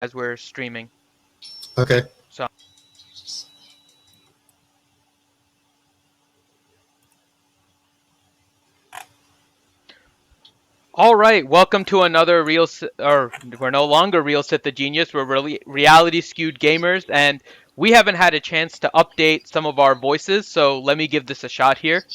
as we're streaming. Okay. So, all right, welcome to another we're no longer Real Sith the Genius. We're really Reality Skewed Gamers, and we haven't had a chance to update some of our voices. So let me give this a shot here.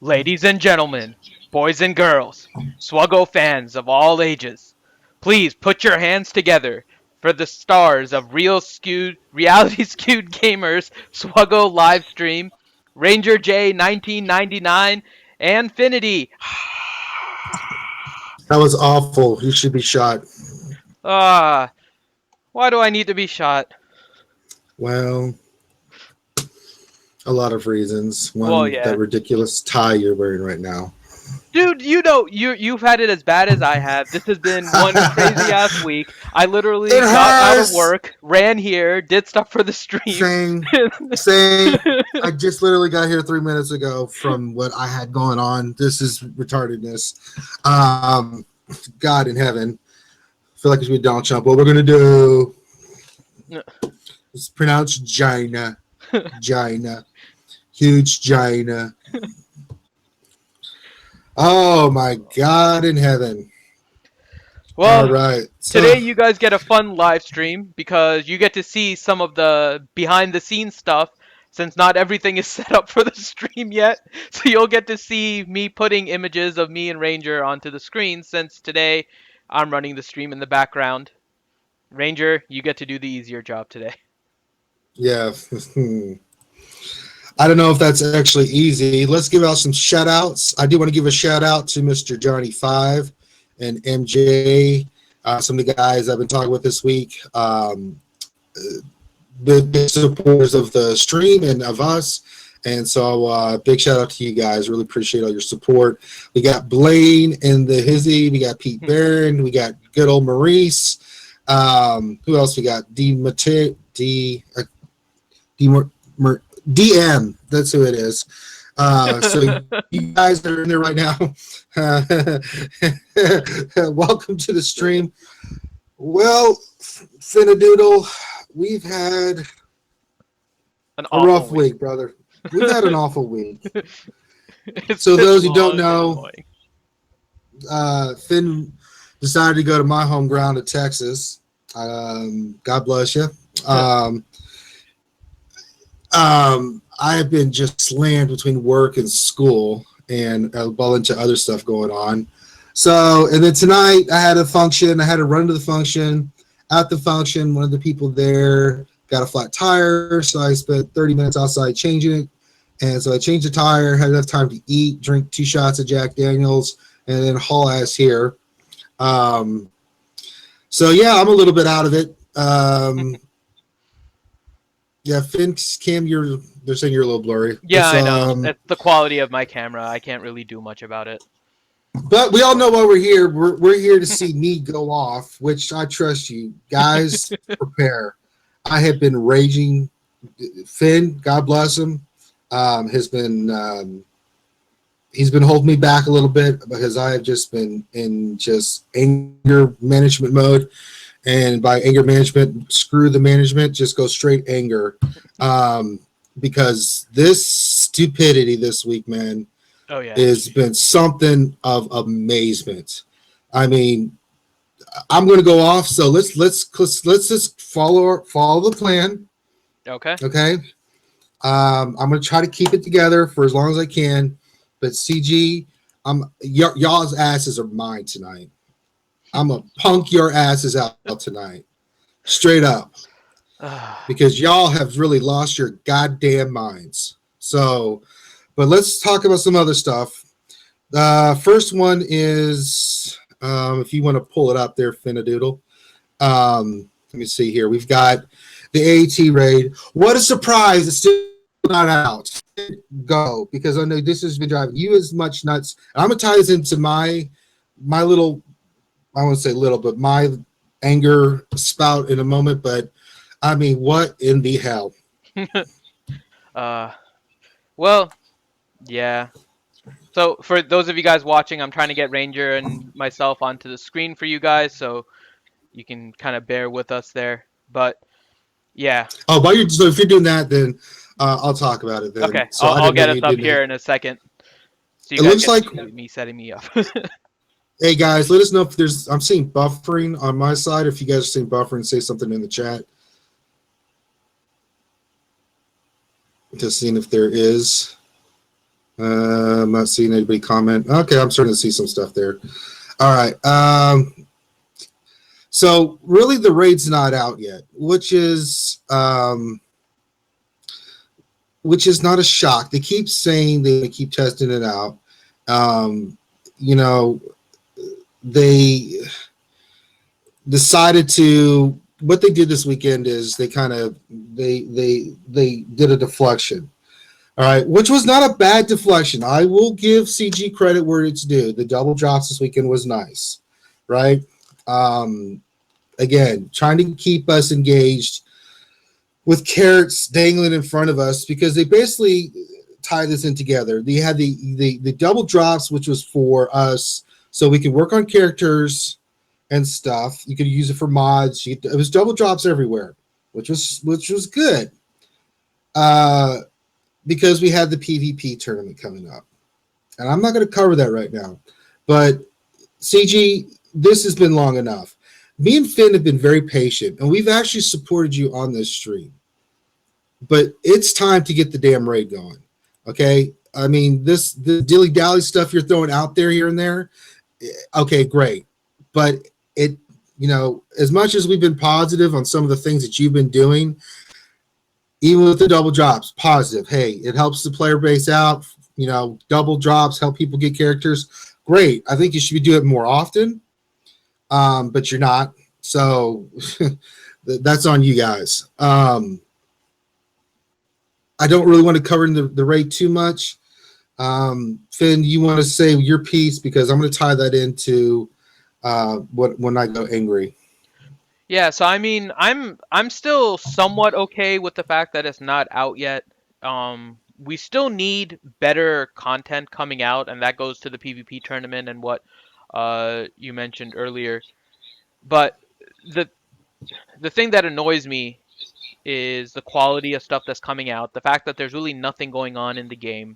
Ladies and gentlemen, boys and girls, SWGOH fans of all ages, please put your hands together for the stars of Reality Skewed Gamers SWGOH live stream, Ranger J 1999, and Finity. That was awful. You should be shot. Ah, why do I need to be shot? Well, a lot of reasons. Well, One, yeah. that ridiculous tie you're wearing right now. Dude, you've had it as bad as I have. This has been one crazy ass week. I literally It got out of has. work, ran here, did stuff for the stream. Same. Same. I just literally got here 3 minutes ago from what I had going on. This is retardedness. Um, God in heaven. I feel like it's with Donald Trump. What we're gonna do? It's pronounced Gina. Gina. Huge Gina. Oh my God in heaven. Well, All right. today you guys get a fun live stream because you get to see some of the behind the scenes stuff since not everything is set up for the stream yet. So you'll get to see me putting images of me and Ranger onto the screen since today I'm running the stream in the background. Ranger, you get to do the easier job today. Yeah. I don't know if that's actually easy. Let's give out some shout outs. I do want to give a shout out to Mr. Johnny Five and MJ, some of the guys I've been talking with this week. Big supporters of the stream and of us. And so big shout out to you guys. Really appreciate all your support. We got Blaine and the Hizzy. We got Pete Barron. We got good old Maurice. Who else we got? DM. That's who it is. So you guys are in there right now. Welcome to the stream. Well, Finadoodle, we've had a rough week, brother. We've had an awful week. So those who don't know, Finn decided to go to my home ground of Texas. God bless you. I have been just slammed between work and school and a bunch of other stuff going on. So, and then tonight I had a function. I had to run to the function. At the function, one of the people there got a flat tire, so I spent 30 minutes outside changing it. And so I changed the tire, had enough time to eat, drink 2 shots of Jack Daniels, and then haul ass here. So yeah, I'm a little bit out of it. Yeah, Finn, Cam, they're saying you're a little blurry. Yeah, I know. That's the quality of my camera. I can't really do much about it. But we all know why we're here. We're here to see me go off, which I trust you guys. Prepare. I have been raging. Finn, God bless him, has been he's been holding me back a little bit because I have just been in just anger management mode. And by anger management, screw the management, just go straight anger. Because this stupidity this week, man, has been something of amazement. I mean, I'm going to go off, so let's just follow the plan. Okay. Okay. I'm going to try to keep it together for as long as I can, but CG, y'all's asses are mine tonight. I'm going to punk your asses out tonight. Straight up. Because y'all have really lost your goddamn minds. So, but let's talk about some other stuff. First one is, if you want to pull it up there, Finadoodle. Let me see here. We've got the AT raid. What a surprise. It's still not out. Go. Because I know this has been driving you as much nuts. I'm going to tie this into my little, I won't say little, but my anger spout in a moment. But I mean, what in the hell? Well, yeah. So for those of you guys watching, I'm trying to get Ranger and myself onto the screen for you guys. So you can kind of bear with us there. But yeah, Oh, so if you're doing that, then I'll talk about it then. okay, So I'll I I'll didn't know get us you up didn't. here in a second, so you It guys looks get to like, see me setting me up. hey guys, let us know if there's. I'm seeing buffering on my side. If you guys are seeing buffering, say something in the chat. Just seeing if there is. I'm not seeing anybody comment. Okay, I'm starting to see some stuff there. All right. So really, the raid's not out yet, which is not a shock. They keep saying they keep testing it out. Um, you know, they decided to. What they did this weekend is they kind of they did a deflection. All right, which was not a bad deflection. I will give CG credit where it's due. The double drops this weekend was nice, right? Um, Again, trying to keep us engaged with carrots dangling in front of us because they basically tie this in together. They had the double drops, which was for us, so we could work on characters and stuff. You could use it for mods. It was double drops everywhere, which was good. Uh, because we had the PvP tournament coming up. And I'm not going to cover that right now. But CG, this has been long enough. Me and Finn have been very patient, and we've actually supported you on this stream. But it's time to get the damn raid going. Okay? I mean, the dilly-dally stuff you're throwing out there here and there, okay, great. But it, as much as we've been positive on some of the things that you've been doing, even with the double drops, positive. Hey, it helps the player base out. Double drops help people get characters. Great. I think you should be doing it more often, but you're not. So that's on you guys. I don't really want to cover the raid too much. Finn, you want to say your piece because I'm going to tie that into when I go angry. Yeah, so I mean, I'm still somewhat okay with the fact that it's not out yet. We still need better content coming out, and that goes to the PvP tournament and what you mentioned earlier. But the the thing that annoys me is the quality of stuff that's coming out. The fact that there's really nothing going on in the game.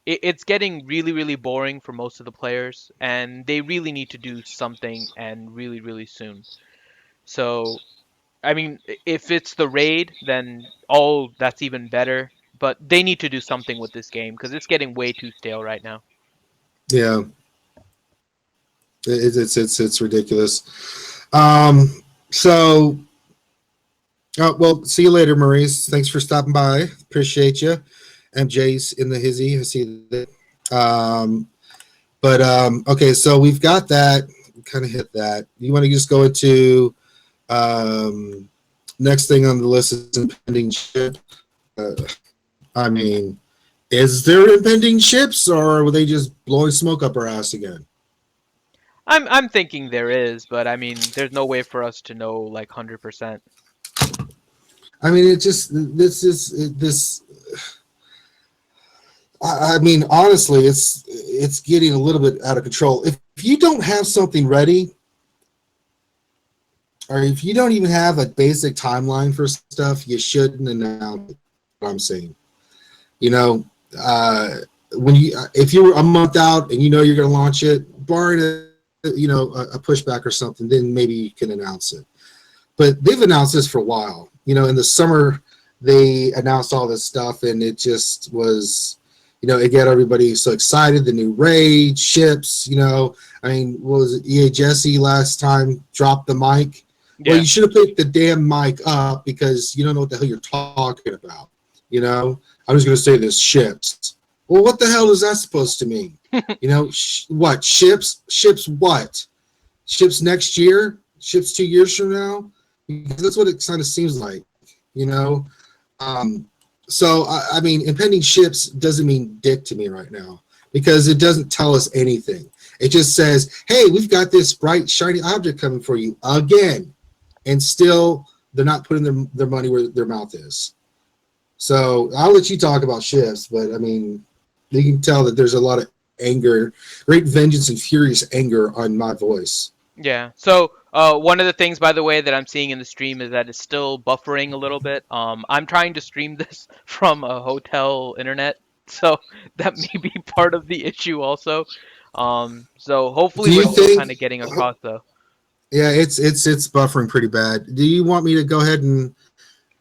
It's getting really, really boring for most of the players, and they really need to do something and really, really soon. So I mean, if it's the raid, then all that's even better. But they need to do something with this game because it's getting way too stale right now. Yeah, it's ridiculous. So, well, see you later, Maurice. Thanks for stopping by. Appreciate you. MJ's in the hizzy. I see that. But okay, so we've got that. Kind of hit that. You want to just go into next thing on the list is impending ship. I mean, is there impending ships, or were they just blowing smoke up our ass again? I'm thinking there is, but I mean, there's no way for us to know like 100%. I mean, it just this. I mean, honestly, it's getting a little bit out of control. If you don't have something ready, or if you don't even have a basic timeline for stuff, you shouldn't announce it. What I'm saying, you know, when if you're a month out and you're going to launch it, barring a pushback or something, then maybe you can announce it. But they've announced this for a while. In the summer they announced all this stuff, and it just was. It got everybody so excited. The new raid ships. I mean, what was it? EA Jesse last time dropped the mic. Well, Yeah. you should have picked the damn mic up because you don't know what the hell you're talking about. I'm just going to say this ships. Well, what the hell is that supposed to mean? What ships? Ships what? Ships next year? Ships 2 years from now? Because that's what it kind of seems like. Um, so I mean, impending ships doesn't mean dick to me right now because it doesn't tell us anything. It just says, "Hey, we've got this bright, shiny object coming for you again," and still they're not putting their money where their mouth is. So I'll let you talk about ships, but I mean, you can tell that there's a lot of anger, great vengeance and furious anger on my voice. Yeah. So One of the things, by the way, that I'm seeing in the stream is that it's still buffering a little bit. I'm trying to stream this from a hotel internet, so that may be part of the issue also. So hopefully Do we're you still think? kind of getting across though. Yeah, it's buffering pretty bad. Do you want me to go ahead and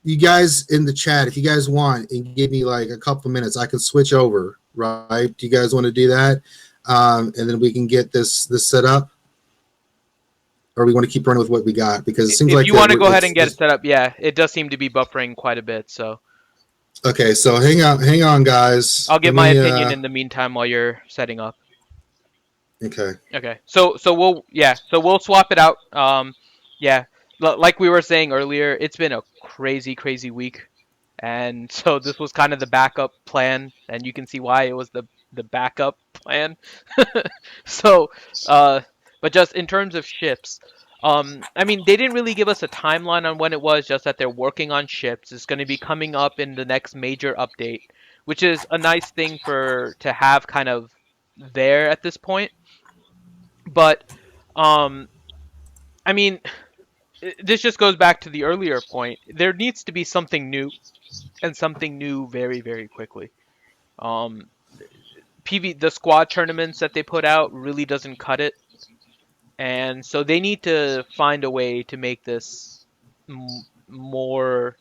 you guys in the chat, if you guys want, and give me like a couple minutes, I can switch over. Right? Do you guys want to do that? And then we can get this set up, or we want to keep running with what we got because it seems If like you want to go ahead and get it it's set up, yeah, it does seem to be buffering quite a bit. So okay. So hang on, guys. I'll give Let my me. opinion in the meantime while you're setting up. Okay. Okay. So we'll swap it out. Yeah, like we were saying earlier, it's been a crazy week, and so this was kind of the backup plan, and you can see why it was the backup plan. So, uh, but just in terms of ships, I mean, they didn't really give us a timeline on when it was, just that they're working on ships. It's going to be coming up in the next major update, which is a nice thing for to have kind of there at this point. But, um, I mean, this just goes back to the earlier point. There needs to be something new and something new very quickly. Um, the squad tournaments that they put out really doesn't cut it, and so they need to find a way to make this more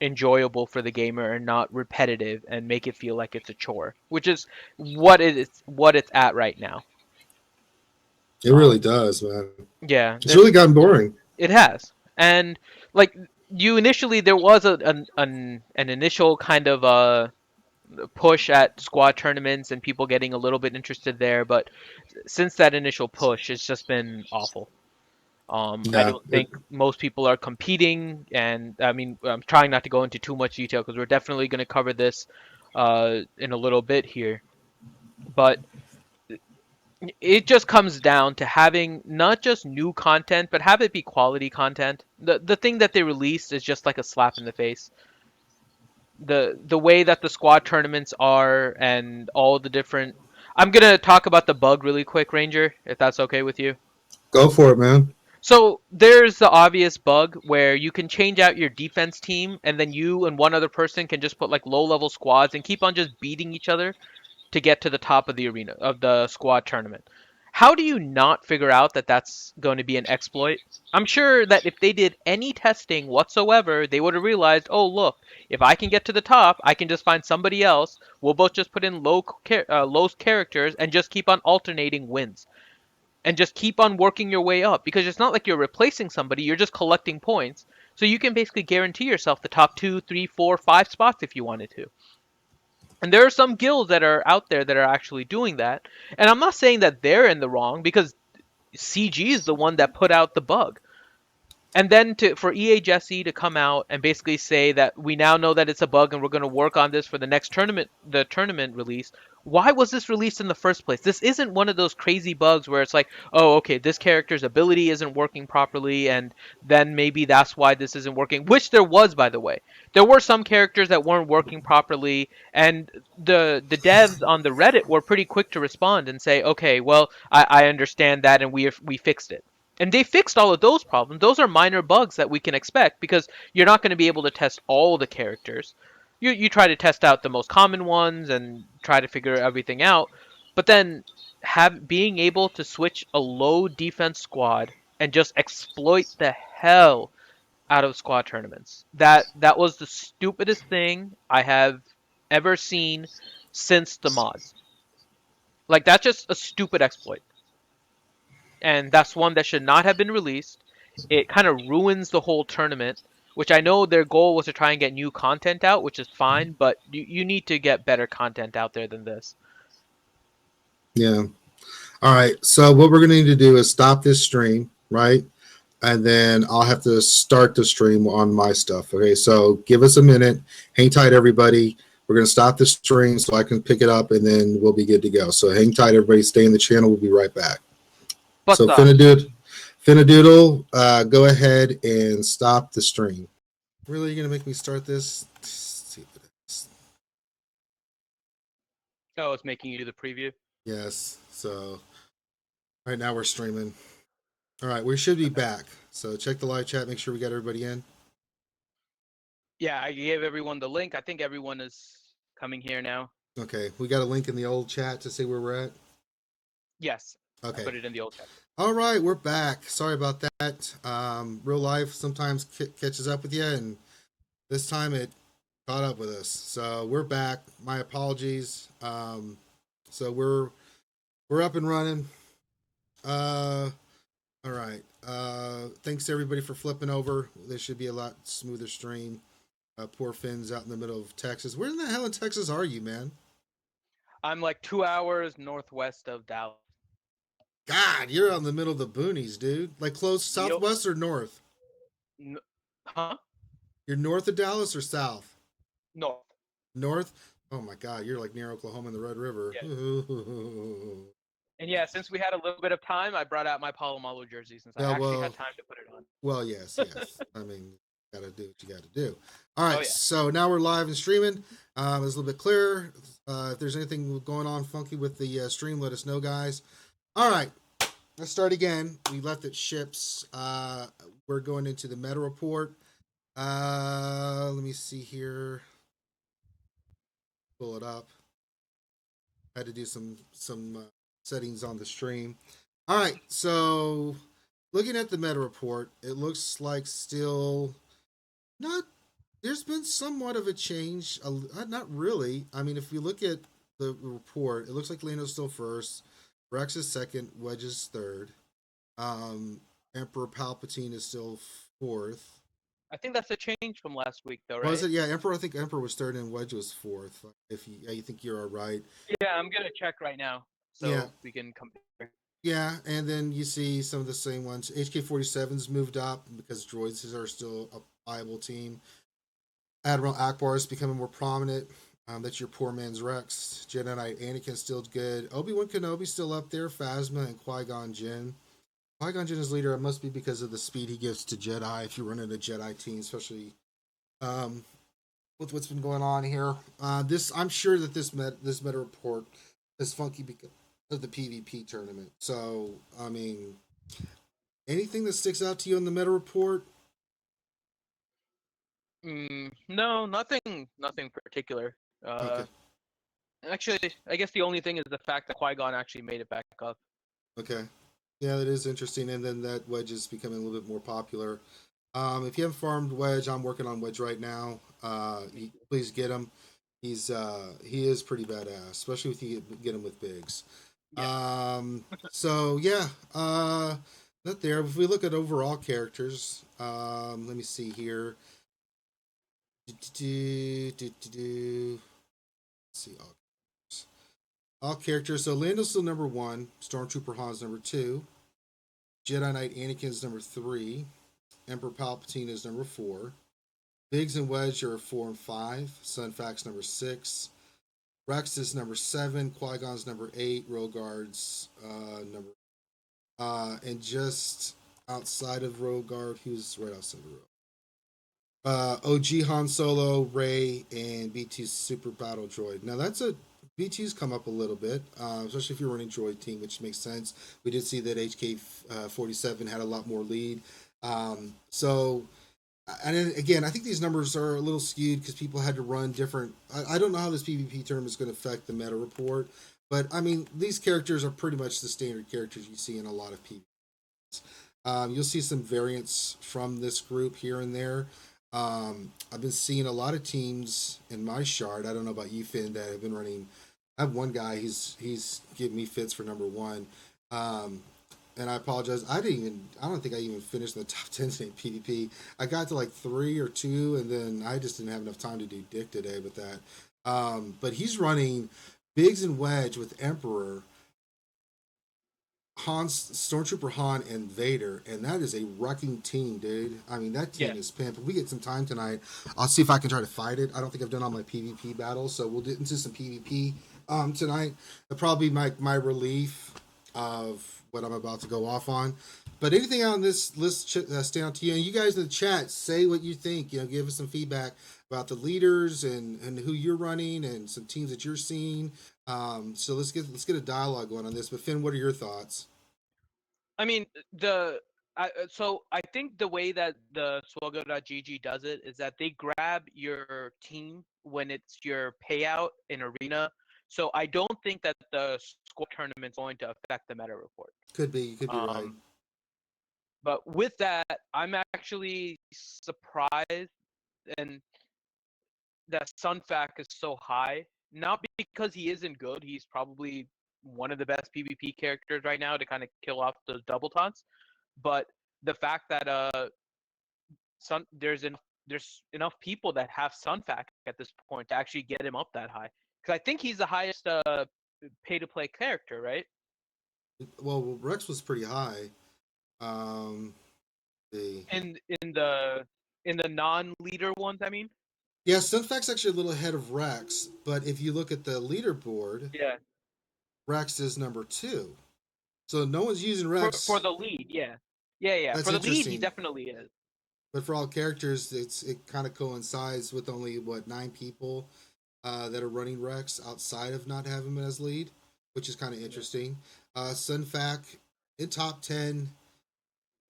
enjoyable for the gamer and not repetitive and make it feel like it's a chore, which is what it's at right now. It really does, man. Yeah, It's really gotten boring. it has. And like you initially there was an initial kind of push at squad tournaments and people getting a little bit interested there, but since that initial push, it's just been awful. I Yeah. don't think most people are competing, and I mean, I'm trying not to go into too much detail because we're definitely going to cover this in a little bit here. But it just comes down to having not just new content, but have it be quality content. The thing that they released is just like a slap in the face. The way that the squad tournaments are and all the different. I'm gonna talk about the bug really quick, Ranger, if that's okay with you. Go for it, man. So there's the obvious bug where you can change out your defense team and then you and one other person can just put like low level squads and keep on just beating each other to get to the top of the arena of the squad tournament. How do you not figure out that that's going to be an exploit? I'm sure that if they did any testing whatsoever, they would have realized, oh look, if I can get to the top, I can just find somebody else. We'll both just put in low characters and just keep on alternating wins and just keep on working your way up because it's not like you're replacing somebody, you're just collecting points. So you can basically guarantee yourself the top 2, 3, 4, 5 spots if you wanted to. And there are some guilds that are out there that are actually doing that. And I'm not saying that they're in the wrong because CG is the one that put out the bug. And then for EA Jesse to come out and basically say that we now know that it's a bug and we're going to work on this for the next tournament, the tournament release. Why was this released in the first place? This isn't one of those crazy bugs where it's like, oh, okay, this character's ability isn't working properly, and then maybe that's why this isn't working. Which there was, by the way. There were some characters that weren't working properly, and the devs on the Reddit were pretty quick to respond and say, okay, well, I understand that, and we fixed it. And they fixed all of those problems. Those are minor bugs that we can expect because you're not going to be able to test all the characters. You try to test out the most common ones and try to figure everything out. But then being able to switch a low defense squad and just exploit the hell out of squad tournaments. That was the stupidest thing I have ever seen since the mods. Like that's just a stupid exploit, and that's one that should not have been released. It kind of ruins the whole tournament, which I know their goal was to try and get new content out, which is fine, but you need to get better content out there than this. Yeah. All right. So what we're gonna need to do is stop this stream, right? And then I'll have to start the stream on my stuff. Okay. So give us a minute. Hang tight, everybody. We're gonna stop the stream so I can pick it up, and then we'll be good to go. So hang tight, everybody. Stay in the channel. We'll be right back. So Buttsock. Finadoodle, go ahead and stop the stream. Really, you're gonna make me start this? Oh, it's making you do the preview. Yes. So right now we're streaming. All right, we should be back. So check the live chat. Make sure we got everybody in. Yeah, I gave everyone the link. I think everyone is coming here now. Okay, we got a link in the old chat to see where we're at. Yes, I Okay. put it in the old chat. All right, we're back. Sorry about that. Real life sometimes catches up with you, and this time it caught up with us. So we're back. My apologies. So we're up and running. Uh, all right. Thanks to everybody for flipping over. This should be a lot smoother stream. Poor Finn's out in the middle of Texas. Where in the hell in Texas are you, man? I'm like 2 hours northwest of Dallas. God, you're out in the middle of the boonies, dude. Like close Yep. southwest or north? Huh? You're north of Dallas or south? North. North? Oh my God, you're like near Oklahoma and the Red River. Yeah. Ooh. And yeah, since we had a little bit of time, I brought out my Palomalu jersey since I Yeah, actually had time to put it on. well, yes. I mean, gotta do what you gotta do. All right, Oh yeah. so now we're live and streaming. It's a little bit clearer. If there's anything going on funky with the stream, let us know, guys. All right, let's start again. We left at ships. We're going into the meta report. Let me see here. Pull it up. Had to do some settings on the stream. All right, so looking at the meta report, it looks like still not. There's been somewhat of a change. Not really. I mean, if we look at the report, it looks like Leno's still first, Rex is second, Wedge is third. Emperor Palpatine is still fourth. I think that's a change from last week, though, right? Was it? Yeah, Emperor. I think Emperor was third and Wedge was fourth. If you think you're all right. Yeah, I'm gonna check right now so Yeah. we can compare. Yeah, and then you see some of the same ones. HK-47's moved up because droids are still a viable team. Admiral Akbar is becoming more prominent. That's your poor man's Rex. Jedi Knight Anakin's still good. Obi-Wan Kenobi's still up there. Phasma and Qui-Gon Jinn. Qui-Gon Jinn is leader. It must be because of the speed he gives to Jedi if you're running a Jedi team, especially with what's been going on here. I'm sure that this meta report is funky because of the PvP tournament. So, I mean, anything that sticks out to you in the meta report? No, nothing particular. Okay. Actually, I guess the only thing is the fact that Qui-Gon actually made it back up. Okay. Yeah, that is interesting. And then that Wedge is becoming a little bit more popular. If you haven't farmed Wedge, I'm working on Wedge right now. Please get him. He is pretty badass, especially if you get him with bigs. Yeah. So yeah, not there. If we look at overall characters, let me see here. Let's see all characters. So Lando's still number one. Stormtrooper Han's number two. Jedi Knight Anakin's number three. Emperor Palpatine is number four. Biggs and Wedge are 4 and 5. Sunfax number 6. Rex is number 7. Qui-Gon's number 8. Rogard's number. And just outside of Rogard, who's right outside of Rogard? OG Han Solo, Rey, and B2's Super Battle Droid. Now that's B2's come up a little bit, especially if you're running Droid team, which makes sense. We did see that HK-47 had a lot more lead. So, and then, again, I think these numbers are a little skewed because people had to run different. I don't know how this PvP term is going to affect the meta report, but I mean, these characters are pretty much the standard characters you see in a lot of PvP. You'll see some variants from this group here and there. I've been seeing a lot of teams in my shard. I don't know about you, Finn, that have been running. I have one guy. He's giving me fits for number one. And I apologize. I don't think I even finished in the top 10 today PvP. I got to like 3 or 2, and then I just didn't have enough time to do Dick today with that. But he's running Biggs and Wedge with Emperor, Stormtrooper Han, and Vader, and that is a wrecking team, dude. I mean, that team is pimp. If we get some time tonight, I'll see if I can try to fight it. I don't think I've done all my PvP battles, so we'll get into some PvP tonight. It'll probably be my relief of what I'm about to go off on. But anything on this list stand out to you? And you guys in the chat, say what you think. Give us some feedback about the leaders and who you're running and some teams that you're seeing. So let's get a dialogue going on this. But Finn, what are your thoughts? I mean, the So I think the way that the SWGOH.GG does it is that they grab your team when it's your payout in arena. So I don't think that the score tournament's going to affect the meta report. Could be. You could be right. Um, but with that, I'm actually surprised and that Sunfac is so high. Not because he isn't good. He's probably one of the best PvP characters right now to kind of kill off those double taunts. But the fact that there's enough people that have Sunfac at this point to actually get him up that high. Because I think he's the highest pay to play character, right? Well, Rex was pretty high. Um, the In the non-leader ones, I mean. Yeah, Sunfac's actually a little ahead of Rex, but if you look at the leaderboard, Yeah. Rex is number 2. So no one's using For Rex. the lead, yeah. Yeah. That's For the lead, he interesting. definitely is. But for all characters, it kind of coincides with only 9 people that are running Rex outside of not having him as lead, which is kind of interesting. Sunfac in top 10,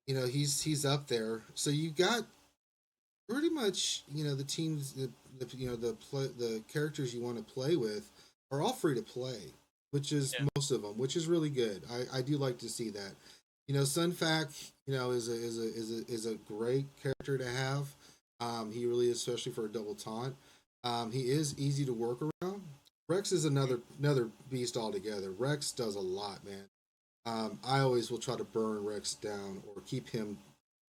he's up there. So you got pretty much the teams the characters you want to play with are all free to play, which is Yeah. most of them, which is really good. I do like to see that. Sunfac, is a great character to have. He really is, especially for a double taunt. He is easy to work around. Rex is another beast altogether. Rex does a lot, man. I always will try to burn Rex down or keep him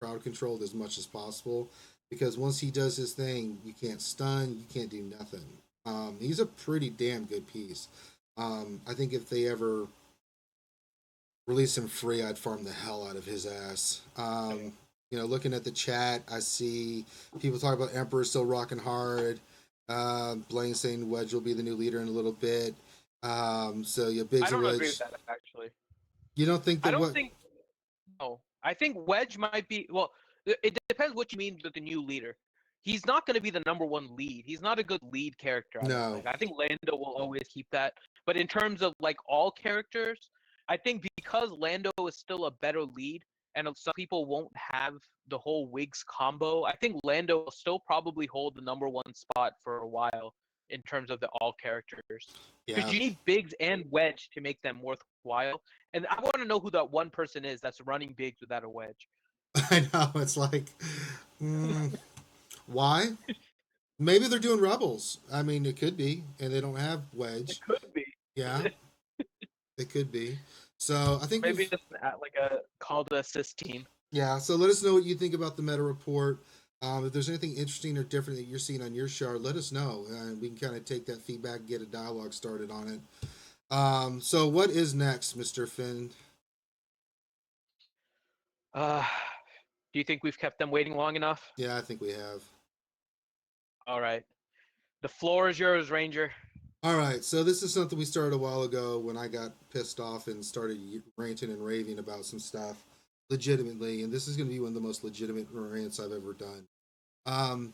crowd controlled as much as possible, because once he does his thing, you can't stun, you can't do nothing. He's a pretty damn good piece. I think if they ever release him free, I'd farm the hell out of his ass. Looking at the chat, I see people talk about Emperor still rocking hard. Blaine saying Wedge will be the new leader in a little bit. So yeah, Biggs I and don't agree with Wedge. that actually. You don't think I that don't what? think no. I think Wedge might be well. It depends what you mean with the new leader. He's not going to be the number one lead. He's not a good lead character. I don't No, think. I think Lando will always keep that. But in terms of like all characters, I think because Lando is still a better lead, and some people won't have the whole Wigs combo. I think Lando will still probably hold the number one spot for a while in terms of the all characters. Because yeah, you need Biggs and Wedge to make them worthwhile. And I want to know who that one person is that's running Biggs without a Wedge. I know. It's like, mm, why? Maybe they're doing Rebels. I mean, it could be, and they don't have It Wedge. could be. Yeah, it could be. So I think Maybe we've just like a call to assist team. Yeah, so let us know what you think about the meta report. If there's anything interesting or different that you're seeing on your shard, let us know, and we can kind of take that feedback and get a dialogue started on it. So what is next, Mr. Finn? Uh, do you think we've kept them waiting long enough? Yeah, I think we have. All right. The floor is yours, Ranger. All right, so this is something we started a while ago when I got pissed off and started ranting and raving about some stuff legitimately, and this is going to be one of the most legitimate rants I've ever done. Um,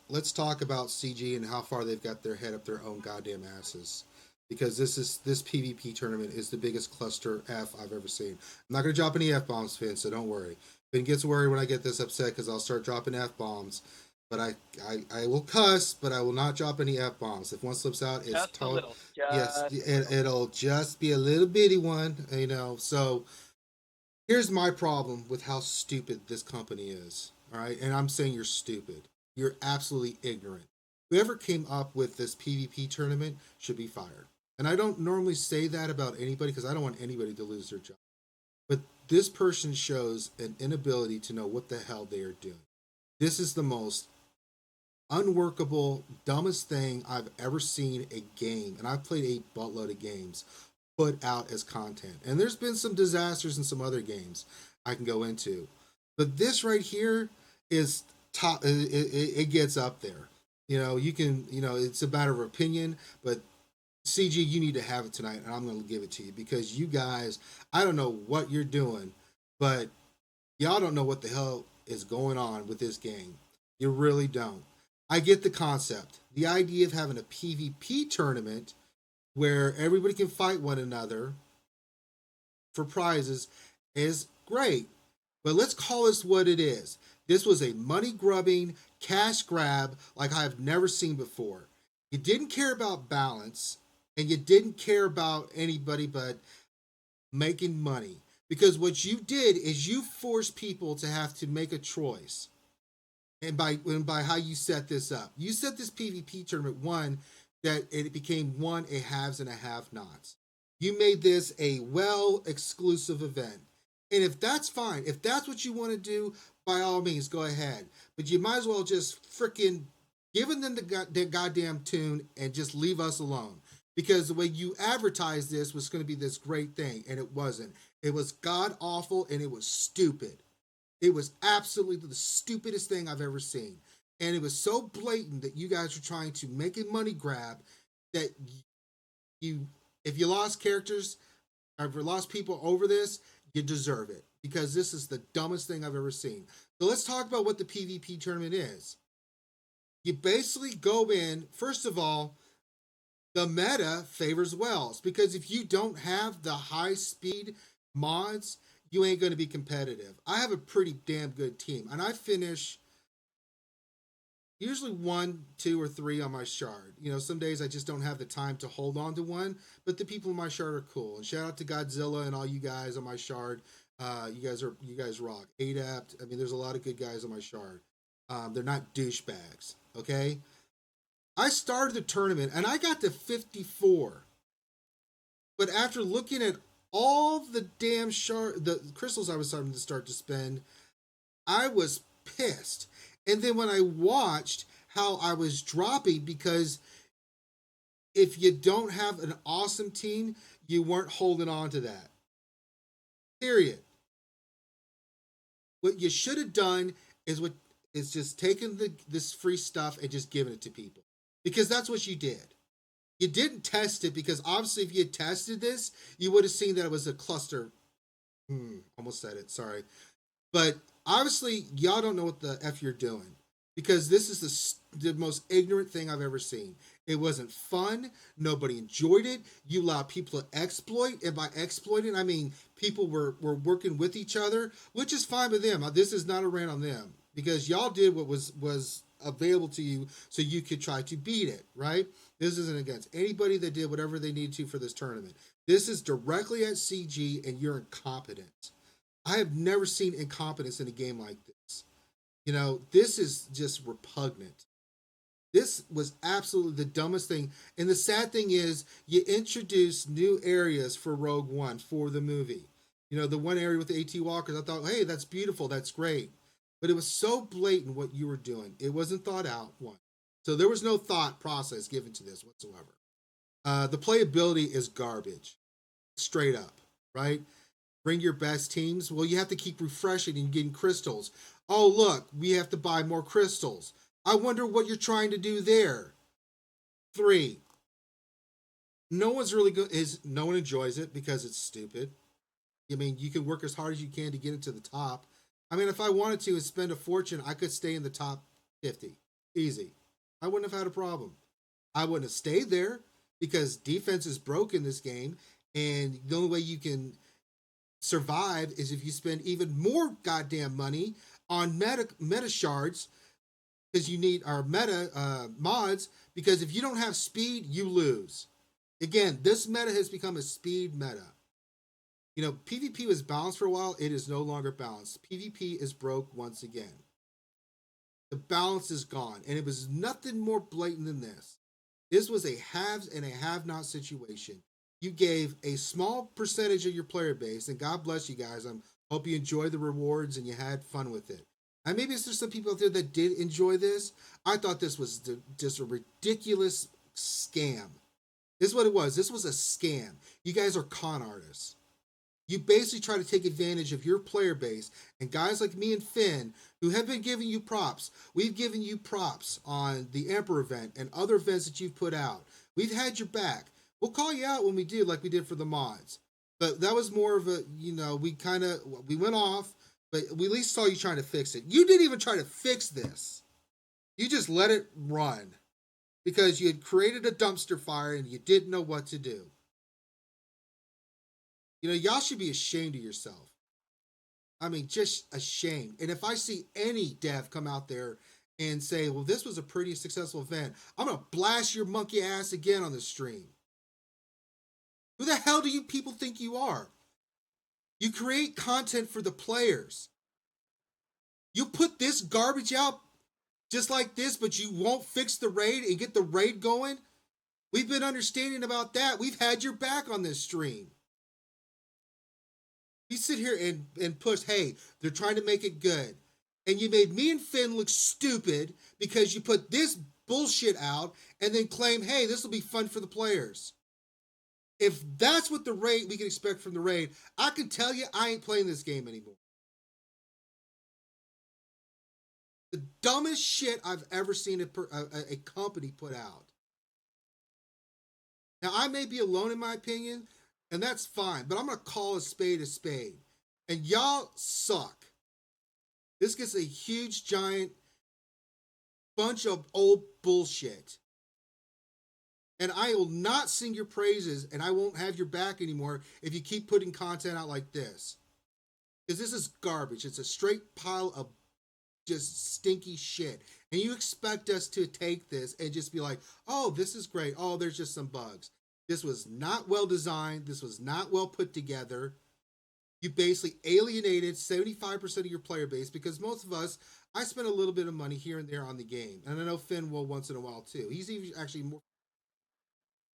let's talk about CG and how far they've got their head up their own goddamn asses. Because this PvP tournament is the biggest cluster F I've ever seen. I'm not gonna drop any F bombs, Finn, so don't worry. Finn gets worried when I get this upset because I'll start dropping F bombs. But I will cuss, but I will not drop any F bombs. If one slips out, it's Just a total. little. Yes, Just a little. it'll just be a little bitty one. So here's my problem with how stupid this company is. All right, and I'm saying you're stupid. You're absolutely ignorant. Whoever came up with this PvP tournament should be fired. And I don't normally say that about anybody because I don't want anybody to lose their job. But this person shows an inability to know what the hell they are doing. This is the most unworkable, dumbest thing I've ever seen a game, and I've played a buttload of games, put out as content. And there's been some disasters in some other games I can go into. But this right here is top, it gets up there. You can, it's a matter of opinion, but CG, you need to have it tonight, and I'm going to give it to you because you guys, I don't know what you're doing, but y'all don't know what the hell is going on with this game. You really don't. I get the concept. The idea of having a PvP tournament where everybody can fight one another for prizes is great. But let's call this what it is. This was a money grubbing cash grab like I've never seen before. You didn't care about balance, and you didn't care about anybody but making money. Because what you did is you forced people to have to make a choice. And by how you set this up, you set this PvP tournament one that it became one a haves and a have-nots. You made this a well exclusive event, and if that's fine, if that's what you want to do, by all means, go ahead. But you might as well just freaking giving them the goddamn tune and just leave us alone. Because the way you advertised this was going to be this great thing, and it wasn't. It was god awful and it was stupid. It was absolutely the stupidest thing I've ever seen. And it was so blatant that you guys were trying to make a money grab that you, if you lost characters, or if you lost people over this, you deserve it. Because this is the dumbest thing I've ever seen. So let's talk about what the PvP tournament is. You basically go in, first of all, the meta favors Wells. Because if you don't have the high speed mods, you ain't going to be competitive. I have a pretty damn good team, and I finish usually 1, 2, or 3 on my shard. You know, some days I just don't have the time to hold on to one, but the people in my shard are cool. And shout out to Godzilla and all you guys on my shard. You guys rock. Adept. I mean, there's a lot of good guys on my shard. They're not douchebags. Okay. I started the tournament and I got to 54. But after looking at all the damn the crystals I was starting to spend, I was pissed. And then when I watched how I was dropping, because if you don't have an awesome team, you weren't holding on to that. Period. What you should have done is just taken this free stuff and just given it to people. Because that's what you did. You didn't test it, because obviously if you had tested this, you would have seen that it was a cluster. Almost said it, sorry. But obviously, y'all don't know what the F you're doing, because this is the most ignorant thing I've ever seen. It wasn't fun. Nobody enjoyed it. You allowed people to exploit. And by exploiting, I mean people were working with each other, which is fine with them. This is not a rant on them, because y'all did what was available to you so you could try to beat it, right? This isn't against anybody that did whatever they needed to for this tournament. This is directly at CG, and you're incompetent. I have never seen incompetence in a game like this. You know, this is just repugnant. This was absolutely the dumbest thing. And the sad thing is, you introduced new areas for Rogue One for the movie. You know, the one area with the AT Walkers, I thought, hey, that's beautiful, that's great. But it was so blatant what you were doing. It wasn't thought out, one. So there was no thought process given to this whatsoever. The playability is garbage. Straight up, right? Bring your best teams. Well, you have to keep refreshing and getting crystals. Oh, look, we have to buy more crystals. I wonder what you're trying to do there. 3. No one's really good. No one enjoys it because it's stupid. I mean, you can work as hard as you can to get it to the top. I mean, if I wanted to and spend a fortune, I could stay in the top 50. Easy. I wouldn't have had a problem. I wouldn't have stayed there, because defense is broke in this game, and the only way you can survive is if you spend even more goddamn money on meta shards, because you need our meta mods, because if you don't have speed, you lose. Again, this meta has become a speed meta. You know, PvP was balanced for a while. It is no longer balanced. PvP is broke once again. The balance is gone, and it was nothing more blatant than this. This was a haves and a have-not situation. You gave a small percentage of your player base, and God bless you guys. I hope you enjoyed the rewards and you had fun with it. And maybe there's some people out there that did enjoy this. I thought this was just a ridiculous scam. This is what it was. This was a scam. You guys are con artists. You basically try to take advantage of your player base, and guys like me and Finn, who have been giving you props. We've given you props on the Emperor event and other events that you've put out. We've had your back. We'll call you out when we do, like we did for the mods. But that was more of a, you know, we went off, but we at least saw you trying to fix it. You didn't even try to fix this. You just let it run, because you had created a dumpster fire and you didn't know what to do. You know, y'all should be ashamed of yourself. I mean, just a shame. And if I see any dev come out there and say, well, this was a pretty successful event, I'm going to blast your monkey ass again on the stream. Who the hell do you people think you are? You create content for the players. You put this garbage out just like this, but you won't fix the raid and get the raid going? We've been understanding about that. We've had your back on this stream. You sit here and push, hey, they're trying to make it good. And you made me and Finn look stupid because you put this bullshit out and then claim, hey, this will be fun for the players. If that's what the raid we can expect from the raid, I can tell you I ain't playing this game anymore. The dumbest shit I've ever seen a company put out. Now, I may be alone in my opinion, and that's fine, but I'm going to call a spade a spade. And y'all suck. This gets a huge, giant bunch of old bullshit. And I will not sing your praises, and I won't have your back anymore if you keep putting content out like this. Because this is garbage. It's a straight pile of just stinky shit. And you expect us to take this and just be like, oh, this is great. Oh, there's just some bugs. This was not well designed. This was not well put together. You basically alienated 75% of your player base because most of us, I spend a little bit of money here and there on the game. And I know Finn will once in a while too. He's even actually more.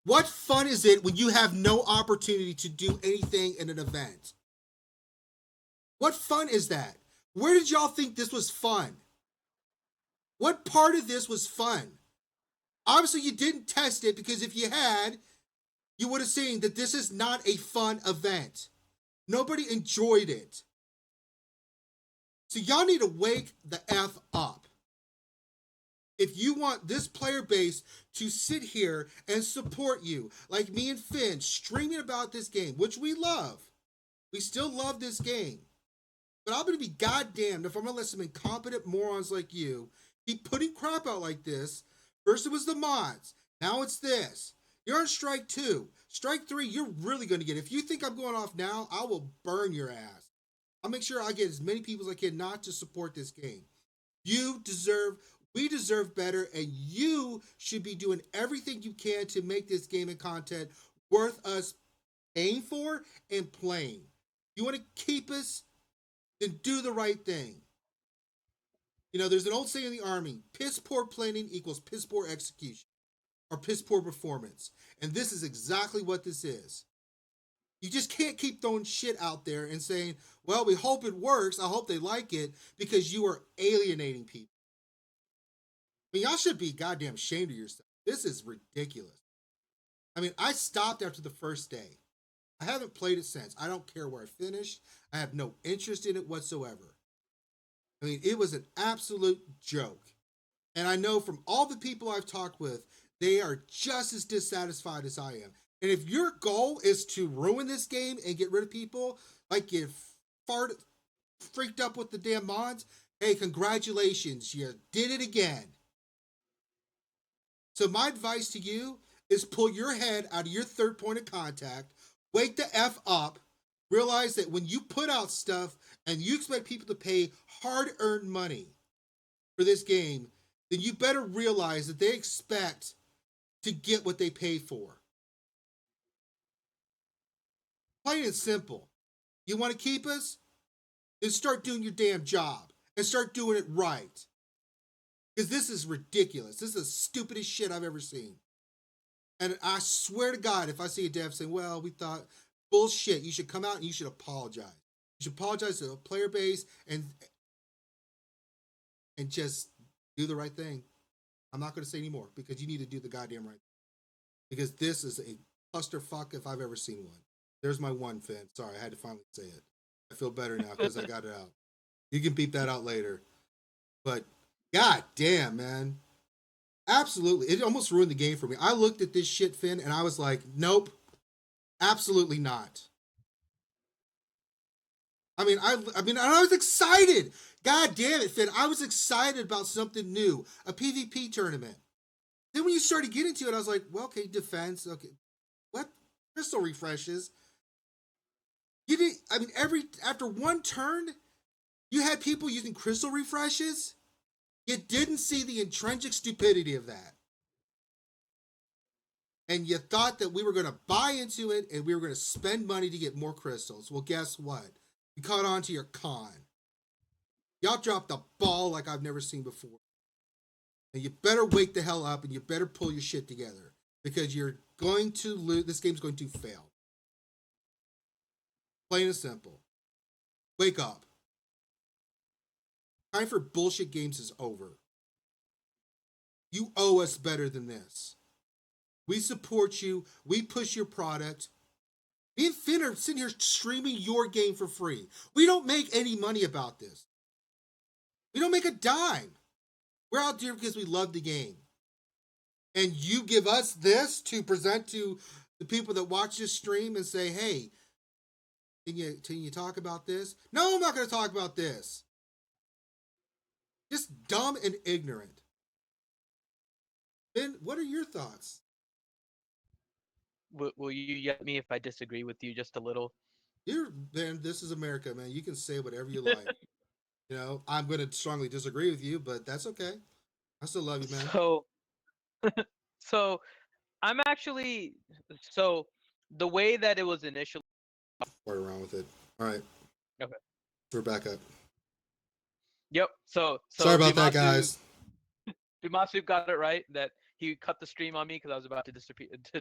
What fun is it when you have no opportunity to do anything in an event? What fun is that? Where did y'all think this was fun? What part of this was fun? Obviously, you didn't test it because if you had, you would have seen that this is not a fun event. Nobody enjoyed it. So y'all need to wake the F up. If you want this player base to sit here and support you, like me and Finn, streaming about this game, which we love. We still love this game. But I'm going to be goddamned if I'm going to let some incompetent morons like you keep putting crap out like this. First it was the mods. Now it's this. You're on strike 2. Strike 3, you're really going to get it. If you think I'm going off now, I will burn your ass. I'll make sure I get as many people as I can not to support this game. We deserve better, and you should be doing everything you can to make this game and content worth us paying for and playing. You want to keep us? Then do the right thing. You know, there's an old saying in the Army, piss poor planning equals piss poor execution, or piss poor performance. And this is exactly what this is. You just can't keep throwing shit out there and saying, well, we hope it works, I hope they like it, because you are alienating people. I mean, y'all should be goddamn ashamed of yourself. This is ridiculous. I mean, I stopped after the first day. I haven't played it since. I don't care where I finished. I have no interest in it whatsoever. I mean, it was an absolute joke. And I know from all the people I've talked with, they are just as dissatisfied as I am. And if your goal is to ruin this game and get rid of people, like you freaked up with the damn mods, hey, congratulations, you did it again. So my advice to you is pull your head out of your third point of contact, wake the F up, realize that when you put out stuff and you expect people to pay hard-earned money for this game, then you better realize that they expect to get what they pay for. Plain and simple. You want to keep us? Then start doing your damn job and start doing it right. Because this is ridiculous. This is the stupidest shit I've ever seen. And I swear to God, if I see a dev saying, well, we thought, bullshit, you should come out and you should apologize. You should apologize to the player base and just do the right thing. I'm not going to say anymore because you need to do the goddamn right thing. Because this is a clusterfuck if I've ever seen one. There's my one, Finn. Sorry, I had to finally say it. I feel better now because I got it out. You can beep that out later. But god damn, man. Absolutely. It almost ruined the game for me. I looked at this shit, Finn, and I was like, nope. Absolutely not. I mean, I was excited. God damn it, Finn. I was excited about something new. A PvP tournament. Then when you started getting to it, I was like, well, okay, defense. Okay. What? Crystal refreshes. You didn't, I mean, after one turn, You had people using crystal refreshes. You didn't see the intrinsic stupidity of that. And you thought that we were going to buy into it and we were going to spend money to get more crystals. Well, guess what? You caught on to your con. Y'all dropped the ball like I've never seen before. And you better wake the hell up and you better pull your shit together because you're going to lose. This game's going to fail. Plain and simple. Wake up. Time for bullshit games is over. You owe us better than this. We support you. We push your product. Me and Finn are sitting here streaming your game for free. We don't make any money about this. We don't make a dime. We're out there because we love the game. And you give us this to present to the people that watch this stream and say, hey, can you talk about this? No, I'm not going to talk about this. Just dumb and ignorant. Ben, what are your thoughts? Will you yell at me if I disagree with you just a little? Ben, this is America, man. You can say whatever you like. I'm going to strongly disagree with you, but that's okay. I still love you, man. So, so I'm actually so the way that it was initially. Play around with it. All right, Okay. we're back up. Yep. So Sorry about that, guys. Dumasu got it right that he cut the stream on me because I was about to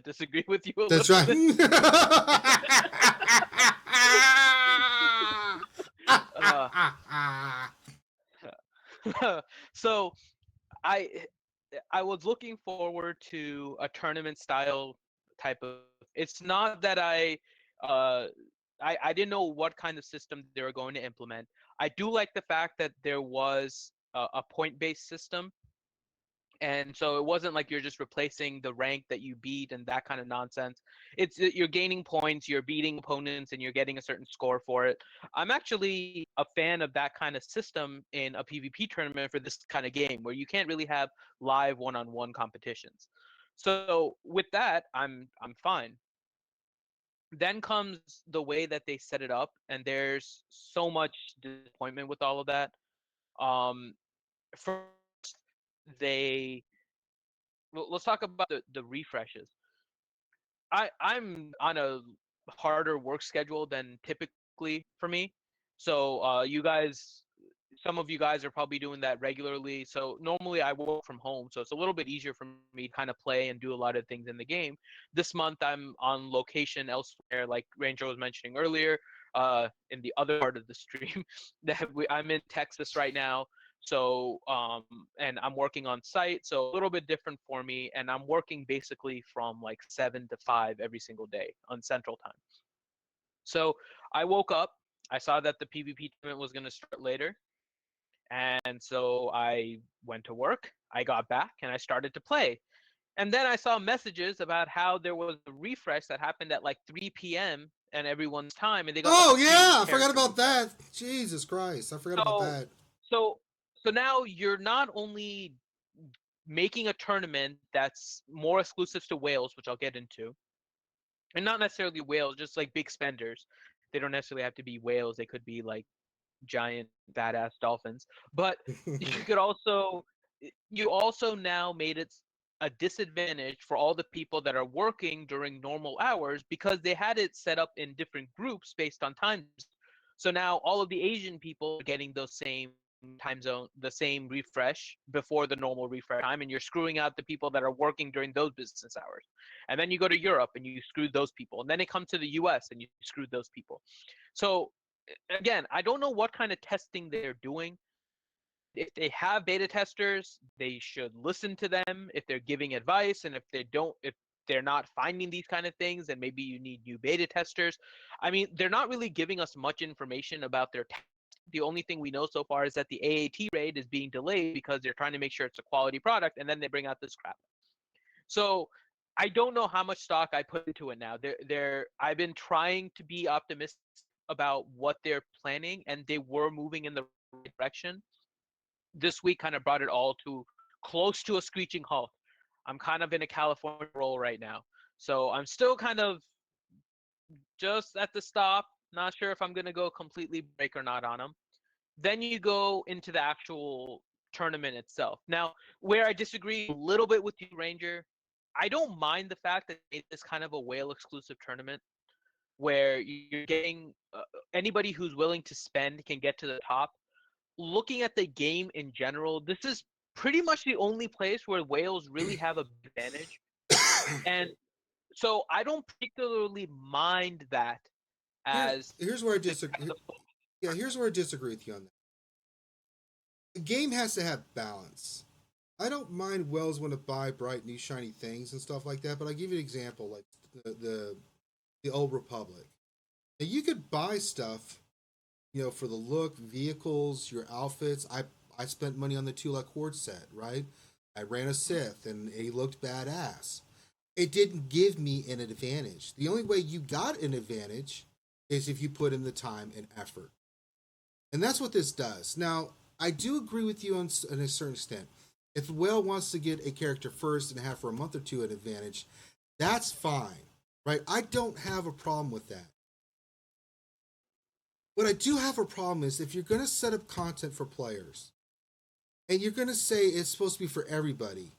disagree with you a That's little right. bit. So I I was looking forward to a tournament style type of. It's not that uh I didn't know what kind of system they were going to implement. I do like the fact that there was a point-based system, and so it wasn't like you're just replacing the rank that you beat and that kind of nonsense. It's you're gaining points, you're beating opponents, and you're getting a certain score for it. I'm actually a fan of that kind of system in a PvP tournament for this kind of game where you can't really have live one-on-one competitions. So with that, I'm fine. Then comes the way that they set it up, and there's so much disappointment with all of that. First, they let's talk about the refreshes. I'm on a harder work schedule than typically for me. So you guys, some of you guys are probably doing that regularly. So normally I work from home, so it's a little bit easier for me to kind of play and do a lot of things in the game. This month I'm on location elsewhere, like Ranger was mentioning earlier, in the other part of the stream. I'm in Texas right now. So, and I'm working on site, so a little bit different for me. And I'm working basically from like 7 to 5 every single day on Central Time. So I woke up, I saw that the PvP tournament was going to start later. And so I went to work, I got back, and I started to play. And then I saw messages about how there was a refresh that happened at like 3 p.m. and everyone's time, and they got like Oh a huge yeah, I forgot character about refresh. that. Jesus Christ, I forgot about So, that. so, so now you're not only making a tournament that's more exclusive to whales, which I'll get into, and not necessarily whales, just like big spenders. They don't necessarily have to be whales. They could be like giant badass dolphins. But you also now made it a disadvantage for all the people that are working during normal hours because they had it set up in different groups based on time. So now all of the Asian people are getting those same time zone, the same refresh before the normal refresh time, and you're screwing out the people that are working during those business hours. And then you go to Europe and you screw those people, and then it comes to the US and you screw those people. So again, I don't know what kind of testing they're doing. If they have beta testers, they should listen to them if they're giving advice, and if they're not finding these kind of things, then maybe you need new beta testers. I mean, they're not really giving us much information about their test. The only thing we know so far is that the AAT raid is being delayed because they're trying to make sure it's a quality product, and then they bring out this crap. So I don't know how much stock I put into it now. I've been trying to be optimistic about what they're planning, and they were moving in the right direction. This week kind of brought it all to close to a screeching halt. I'm kind of in a California roll right now. So I'm still kind of just at the stop. Not sure if I'm going to go completely break or not on them. Then you go into the actual tournament itself. Now, where I disagree a little bit with you, Ranger, I don't mind the fact that it's kind of a whale exclusive tournament where you're getting anybody who's willing to spend can get to the top. Looking at the game in general, this is pretty much the only place where whales really have a advantage. And so I don't particularly mind that as Here's where I the, disagree. the Yeah, here's where I disagree with you on that. The game has to have balance. I don't mind whales want to buy bright new shiny things and stuff like that, but I'll give you an example, like the old Republic. Now you could buy stuff, for the look, vehicles, your outfits. I spent money on the Tulak Horde set, right? I ran a Sith and he looked badass. It didn't give me an advantage. The only way you got an advantage is if you put in the time and effort. And that's what this does. Now, I do agree with you on a certain extent. If a whale wants to get a character first and have for a month or two an advantage, that's fine, right? I don't have a problem with that. What I do have a problem is if you're going to set up content for players and you're going to say it's supposed to be for everybody,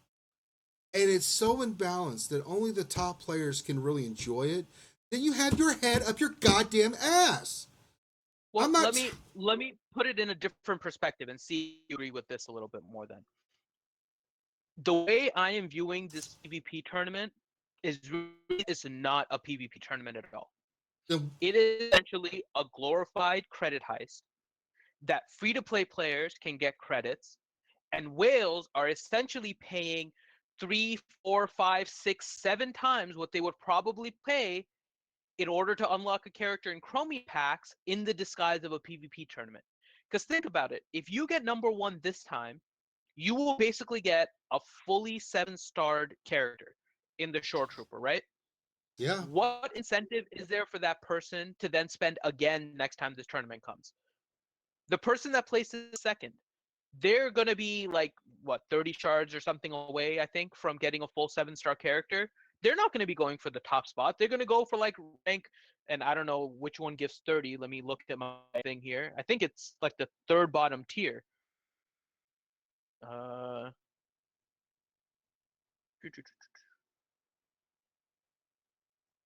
and it's so imbalanced that only the top players can really enjoy it, then you have your head up your goddamn ass. well, I'm let not. me let me put it in a different perspective and see if you agree with this a little bit more. Then the way I am viewing this PvP tournament is really is not a PvP tournament at all. It is essentially a glorified credit heist that free to play players can get credits, and whales are essentially paying 3, 4, 5, 6, 7 times what they would probably pay in order to unlock a character in Chromium packs in the disguise of a PvP tournament. Because think about it, if you get number one this time, you will basically get a fully 7-starred character in the Shoretrooper, right? Yeah. What incentive is there for that person to then spend again next time this tournament comes? The person that places second, they're going to be like, what, 30 shards or something away, I think, from getting a full 7-star character. They're not going to be going for the top spot. They're going to go for like rank, and I don't know which one gives 30. Let me look at my thing here. I think it's like the third bottom tier. Uh,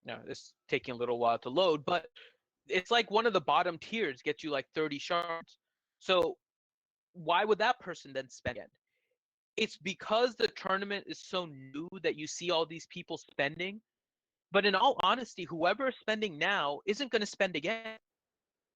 no, it's taking a little while to load, but it's like one of the bottom tiers gets you like 30 shards. So why would that person then spend again? It's because the tournament is so new that you see all these people spending. But in all honesty, whoever is spending now isn't going to spend again.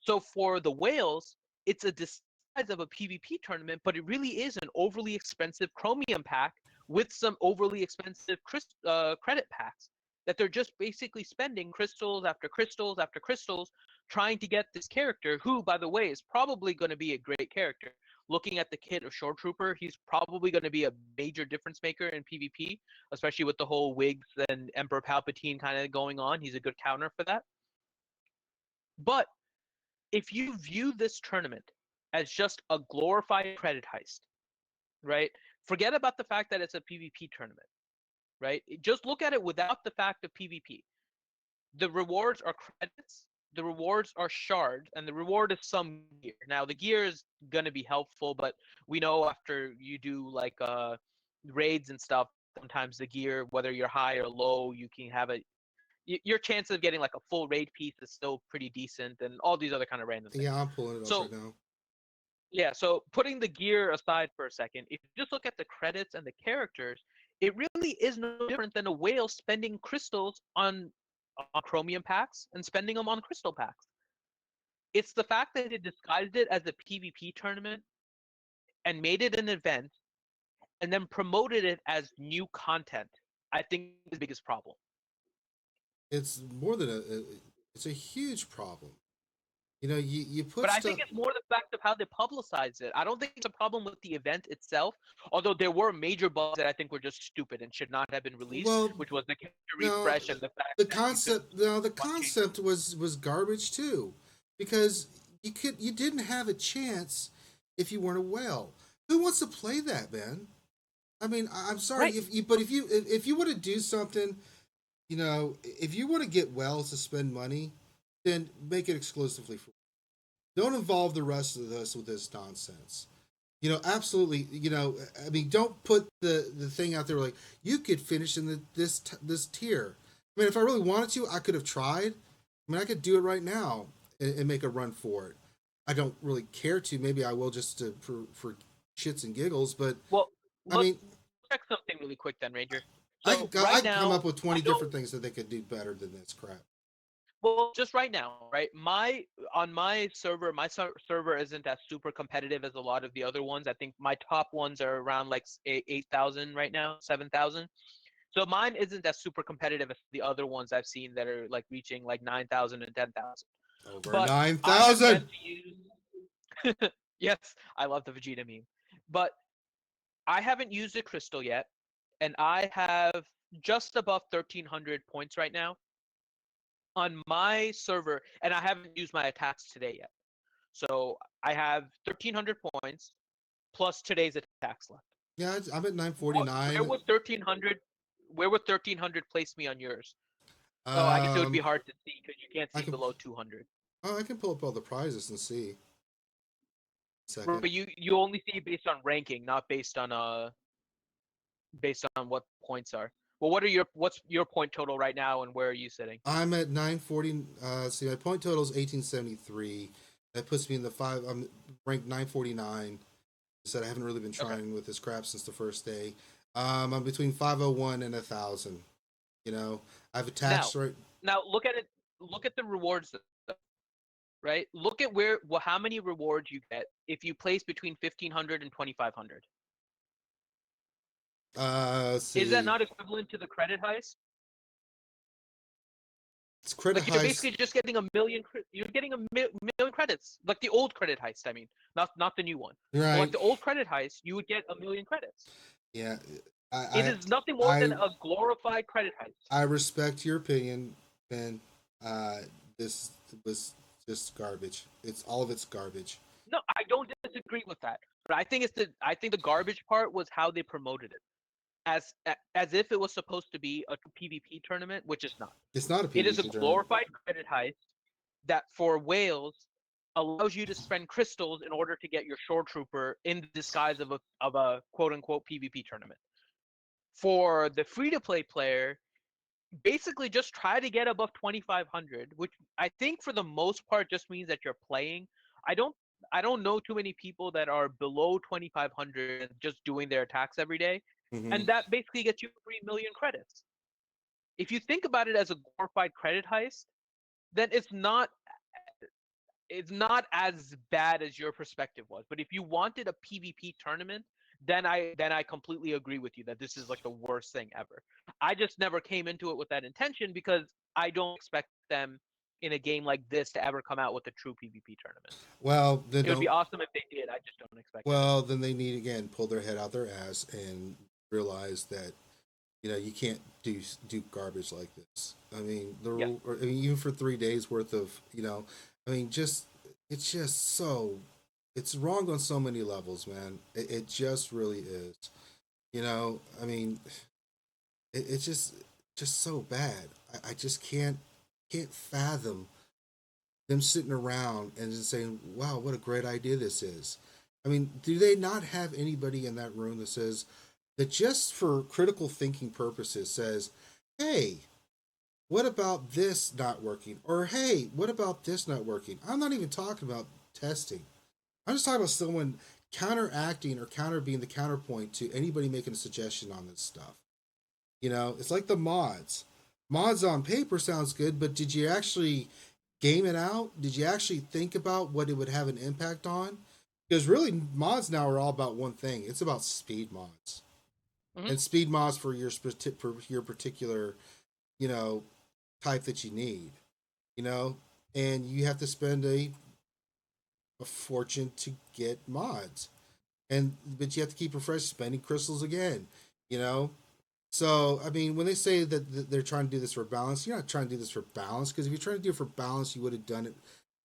So for the whales, it's a disguise of a PvP tournament, but it really is an overly expensive Chromium pack with some overly expensive credit packs that they're just basically spending crystals after crystals after crystals trying to get this character who, by the way, is probably going to be a great character. Looking at the kit of Shoretrooper, he's probably going to be a major difference maker in PvP, especially with the whole wigs and Emperor Palpatine kind of going on. He's a good counter for that. But if you view this tournament as just a glorified credit heist, right? Forget about the fact that it's a PvP tournament, right? Just look at it without the fact of PvP. The rewards are credits, the rewards are shards, and the reward is some gear. Now, the gear is going to be helpful, but we know after you do like raids and stuff, sometimes the gear, whether you're high or low, you can have a your chance of getting like a full raid piece is still pretty decent, and all these other kind of random things. Yeah, I'm pulling it up So right now. yeah, so putting the gear aside for a second, if you just look at the credits and the characters, it really is no different than a whale spending crystals on chromium packs and spending them on crystal packs. It's the fact that it disguised it as a PvP tournament and made it an event and then promoted it as new content. I think is the biggest problem. It's more than it's a huge problem. You But put I think stuff. it's more the fact of how they publicize it. I don't think it's a problem with the event itself, although there were major bugs that I think were just stupid and should not have been released, Well, which was the character no, refresh and the fact the that you could concept. No, the watch concept was garbage too, because you didn't have a chance if you weren't a whale. Who wants to play that, man? I mean, I'm sorry right. if you, but if you want to do something, if you want to get whales to spend money, then make it exclusively for. Don't involve the rest of us with this nonsense. Absolutely. I mean, don't put the thing out there like you could finish in this tier. I mean, if I really wanted to, I could have tried. I mean, I could do it right now and make a run for it. I don't really care to. Maybe I will just for shits and giggles. But Well, I let's mean, check something really quick then, Ranger. I So could I right could come now, up with I 20 don't. different things that they could do better than this crap. Well, just right now, right? My server, server isn't as super competitive as a lot of the other ones. I think my top ones are around like 8,000 right now, 7,000. So mine isn't as super competitive as the other ones I've seen that are like reaching like 9,000 and 10,000. Over But I have yet 9,000. to use. Yes, I love the Vegeta meme. But I haven't used a crystal yet, and I have just above 1,300 points right now on my server, and I haven't used my attacks today yet. So I have 1,300 points plus today's attacks left. Yeah, I'm at Where 949. would 1,300? Where would 1,300 place me on yours? Oh, I guess it would be Um, hard to see because you can't I see can below 200. I can pull up all the prizes and see. Second. But you only see based on ranking, not based on what points are. Well, what's your point total right now, and where are you sitting? I'm at 940. See, my point total is 1873. That puts me in the five. I'm ranked 949. Said I haven't really been Okay. trying with this crap since the first day. I'm between 501 and 1,000. I've Now, attached right. now look at it. Look at the rewards, right? Look at how many rewards you get if you place between 1,500 and 2,500. Let's Is that see. not equivalent to the credit heist? It's credit Like you're heist. basically just getting a million. You're getting a million credits, like the old credit heist. I mean, not the new one, but like Right. the old credit heist, you would get a million credits. Yeah. It I is nothing more than I a glorified credit heist. I respect your opinion, Ben. Uh, this was just garbage. It's all of it's garbage. No, I don't disagree with that. But I think the garbage part was how they promoted it, as if it was supposed to be a PvP tournament, which is not. It's not a It is a PvP tournament. glorified credit heist that for whales allows you to spend crystals in order to get your Shoretrooper in the disguise of a quote unquote PvP tournament. For the free to play player, basically just try to get above 2,500, which I think for the most part just means that you're playing. I don't I don't know too many people that are below 2,500 and just doing their attacks every day, Mm-hmm. and that basically gets you 3 million credits. If you think about it as a glorified credit heist, then it's not as bad as your perspective was. But if you wanted a PvP tournament, then I completely agree with you that this is like the worst thing ever. I just never came into it with that intention because I don't expect them in a game like this to ever come out with a true PvP tournament. Well, then It would be don't. awesome if they did. I just don't expect it. Well, then they need again pull their head out their ass and realize that you can't do garbage like this. I mean, Yeah. even for 3 days worth of I mean, just it's just so it's wrong on so many levels, man. It just really is. I mean, it's just so bad. I just can't fathom them sitting around and just saying, "Wow, what a great idea this is." I mean, do they not have anybody in that room that says that just for critical thinking purposes says, "Hey, what about this not working?" Or "Hey, what about this not working?" I'm not even talking about testing. I'm just talking about someone counteracting or counter being the counterpoint to anybody making a suggestion on this stuff. It's like the mods. Mods on paper sounds good, but did you actually game it out? Did you actually think about what it would have an impact on? Because really, mods now are all about one thing. It's about speed mods Hmm. and speed mods for your particular you know type that you need. You know, and you have to spend a fortune to get mods, but you have to keep refresh spending crystals again. You know, So, I mean, when they say that they're trying to do this for balance, you're not trying to do this for balance because if you're trying to do it for balance, you would have done it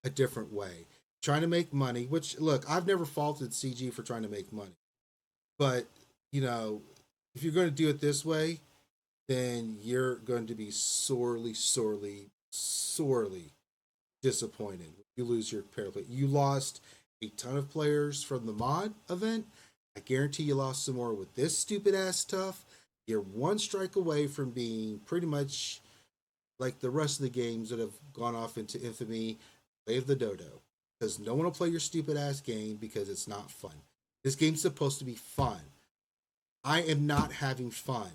a different way. Trying to make money, which, look, I've never faulted CG for trying to make money. But, you know, if you're going to do it this way, then you're going to be sorely, sorely, sorely disappointed. you lose your pair of play. You lost a ton of players from the mod event. I guarantee you lost some more with this stupid ass stuff. You're one strike away from being pretty much like the rest of the games that have gone off into infamy. Wave the dodo. Because no one will play your stupid ass game because it's not fun. This game's supposed to be fun. I am not having fun.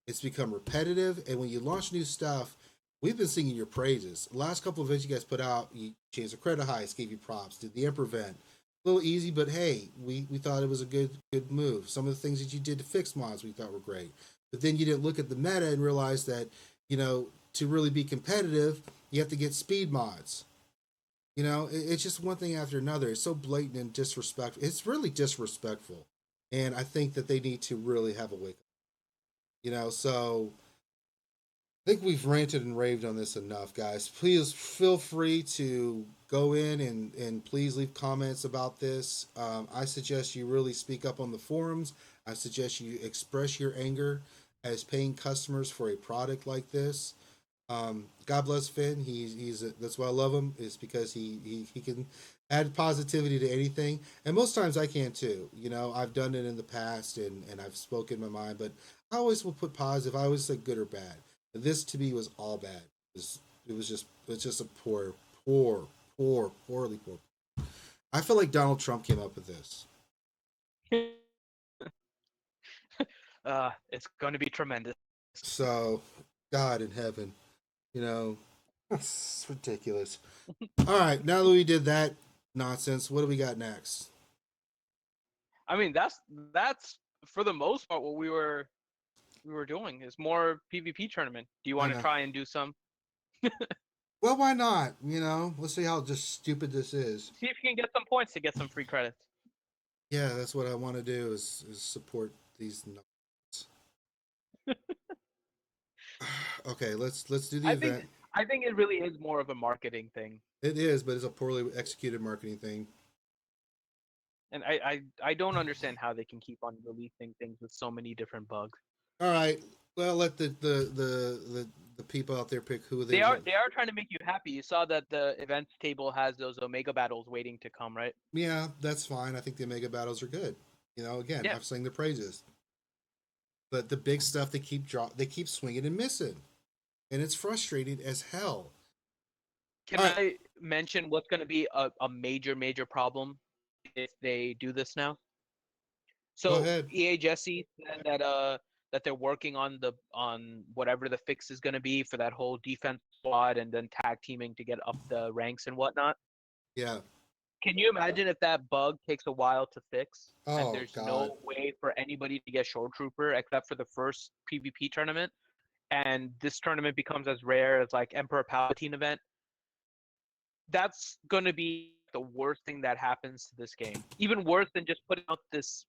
It's become repetitive, and when you launch new stuff, we've been singing your praises. The last couple of events you guys put out, you changed the credit heist, gave you props, did the Emperor event. A little easy, but hey, we thought it was a good move. Some of the things that you did to fix mods we thought were great. But then you didn't look at the meta and realize that, to really be competitive, you have to get speed mods. It's just one thing after another. It's so blatant and disrespectful. It's really disrespectful. And I think that they need to really have a wake up. So I think we've ranted and raved on this enough, guys. Please feel free to go in and please leave comments about this. I suggest you really speak up on the forums. I suggest you express your anger as paying customers for a product like this. God bless Finn. That's why I love him. Is because he can add positivity to anything, and most times I can too. I've done it in the past, and I've spoken my mind, but I always will put positive. I always say good or bad. But this to me was all bad. It was just a poorly poor. I feel like Donald Trump came up with this. It's going to be tremendous. So, God in heaven, you know, it's ridiculous. All right, now that we did that nonsense, what do we got next? I mean, that's for the most part what we were doing is more PvP tournament. Do you I want to know. try and do some? Well, why not? Let's see how just stupid this is. See if you can get some points to get some free credits. Yeah, that's what I want to do is support these. Okay, let's do the I think event. I think it really is more of a marketing thing, It is, but it's a poorly executed marketing thing. and I don't understand how they can keep on releasing things with so many different bugs. All right, well, let the people out there pick who they They are want. they are trying to make you happy. You saw that the events table has those Omega battles waiting to come, right? Yeah, that's fine. I think the Omega battles are good. Again, Yeah. I've sang the praises, but the big stuff they keep swinging and missing, and it's frustrating as hell. Can All right, I mention what's going to be a major problem if they do this now? go So ahead. EA Jesse said that they're working on whatever the fix is going to be for that whole defense squad and then tag teaming to get up the ranks and whatnot. Yeah. Can you imagine if that bug takes a while to fix and Oh there's God. no way for anybody to get Shoretrooper except for the first PvP tournament, and this tournament becomes as rare as like Emperor Palpatine event? That's going to be the worst thing that happens to this game. Even worse than just putting out this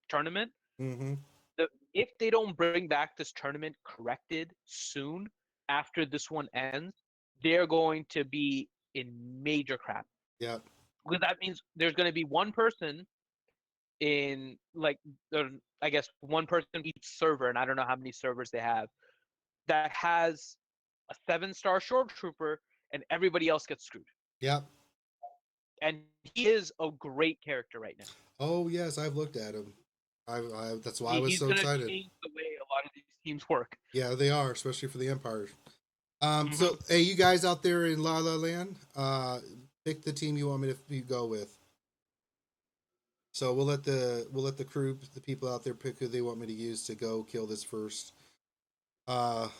tournament. Mm-hmm. If they don't bring back this tournament corrected soon after this one ends, they're going to be in major crap. Yeah. Because that means there's going to be one person in like I guess one person each server, and I don't know how many servers they have, that has a 7-star short trooper, and everybody else gets screwed. Yeah. And he is a great character right now. Oh yes, I've looked at him. I that's why I was He's so going to excited. change the way a lot of these teams work. Yeah, they are, especially for the Empire. Mm-hmm. So hey, you guys out there in La La Land, pick the team you want me to go with. So we'll let the crew, the people out there, pick who they want me to use to go kill this first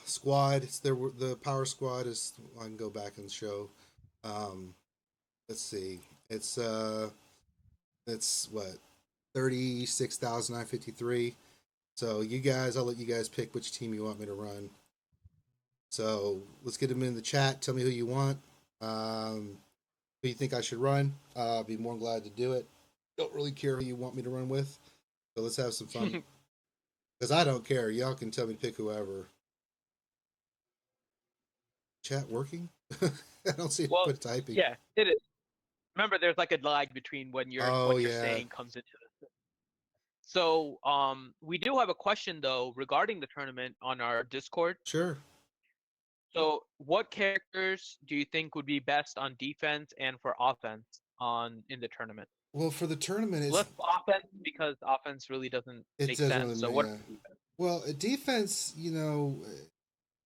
squad. It's the power squad is. I can go back and show. Um, let's see. It's what 36,953. So you guys, I'll let you guys pick which team you want me to run. So let's get them in the chat. Tell me who you want. Who you think I should run. I'll be more than glad to do it. Don't really care who you want me to run with. So let's have some fun. Because I don't care. Y'all can tell me to pick whoever. Chat working? I don't see Well, anybody typing. yeah, it is. Remember, there's like a lag between when Oh what you're yeah. saying comes into this. So, we do have a question though regarding the tournament on our Discord. Sure. So, what characters do you think would be best on defense and for offense in the tournament? Well, for the tournament, Let's offense because offense really doesn't it make doesn't sense. So, really. what Yeah. about defense? Well, defense,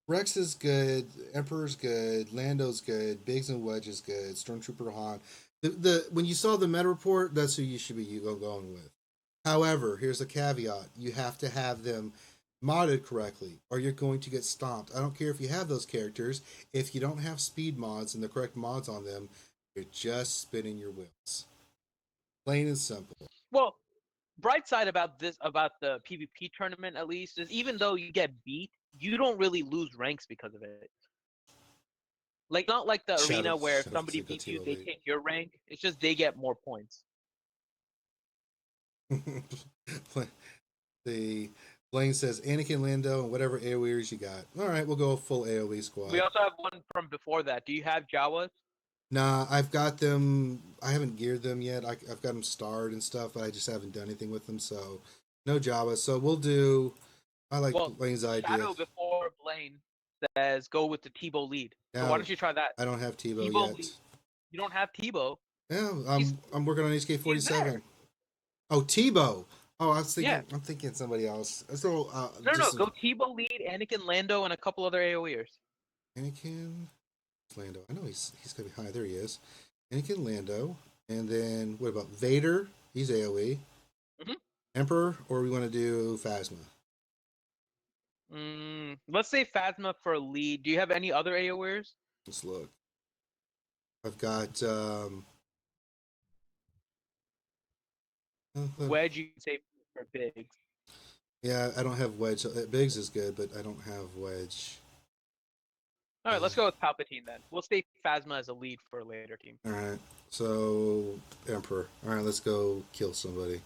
Rex is good, Emperor's good, Lando's good, Biggs and Wedge is good, Stormtrooper Han. The when you saw the meta report, that's who you should be going with. However, here's a caveat: you have to have them modded correctly, or you're going to get stomped. I don't care if you have those characters. If you don't have speed mods and the correct mods on them, you're just spinning your wheels. Plain and simple. Well, bright side about the PvP tournament at least is even though you get beat, you don't really lose ranks because of it. Like not like the Shadow, arena where if Shadow somebody Pacific beats you, Team they Elite. take your rank. It's just they get more points. The Blaine says Anakin, Lando, and whatever AoEers you got. All right, we'll go full AoE We squad. also have one from before that. Do you have Jawas? Nah, I've got them. I haven't geared them yet. I've got them starred and stuff, but I just haven't done anything with them. So no Java. So we'll do. I like Well, Blaine's idea. Shadow before Blaine says go with the Tebow lead. So why Now don't you try that? I don't have Tebow Tebow lead. yet. You don't have Tebow. Yeah, He's I'm working on HK he's there. 47. Oh, Tebow. Oh, Yeah. I'm thinking somebody else. So No. just Go Tebow lead, Anakin, Lando, and a couple other AOEers. Anakin, Lando. I know he's gonna be high. There he is. Anakin, Lando, and then what about Vader? He's AOE. Mm-hmm. Emperor, or we want to do Phasma? Let's say Phasma for lead. Do you have any other AOEers? Let's look. I've got Wedge, you can say for Biggs. yeah, I don't have Wedge. Biggs is good, but I don't have Wedge. All right, let's go with Palpatine then. We'll stay Phasma as a lead for a later team. All right, so Emperor. All right, let's go kill somebody.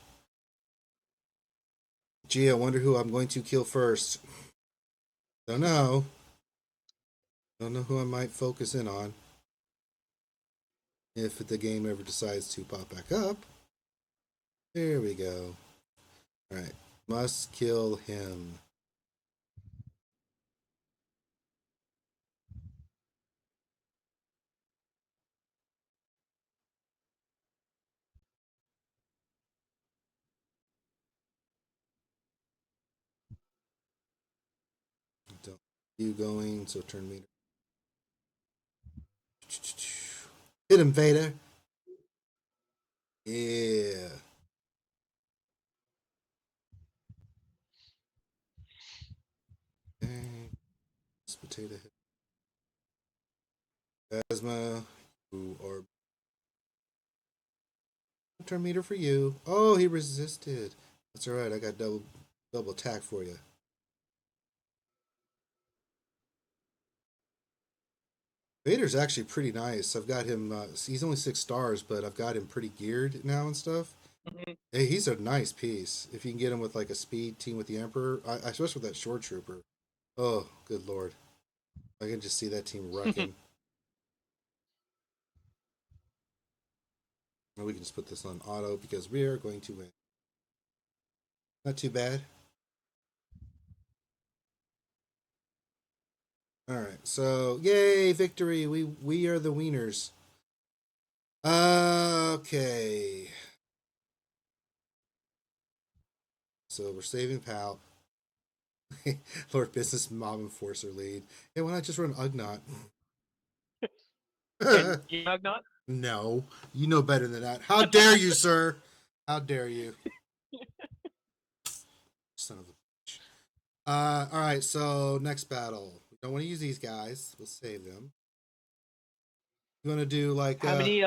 Gee, I wonder who I'm going to kill first. Don't know. Don't know who I might focus in on. If the game ever decides to pop back up. There we go. All right, must kill him. Don't you going? So turn meter. Hit him, Vader. Yeah. Dang. This potato head. Phasma. Who or turn meter for you. Oh, he resisted. That's all right. I got double attack for you. Vader's actually pretty nice. I've got him. He's only 6 stars, but I've got him pretty geared now and stuff. Mm-hmm. Hey, he's a nice piece. If you can get him with like a speed team with the Emperor, especially with that Shoretrooper. Oh, good lord! I can just see that team wrecking. Well, we can just put this on auto because we are going to win. Not too bad. All right, so yay, victory! We are the wieners. Okay, so we're saving Pal. Lord Business Mob Enforcer lead. Hey, why not just run Ugnaught? Can you not? No, you know better than that. How dare you, sir? How dare you? Son of a bitch. All right, so next battle. We don't want to use these guys. We'll save them. You want to do like How many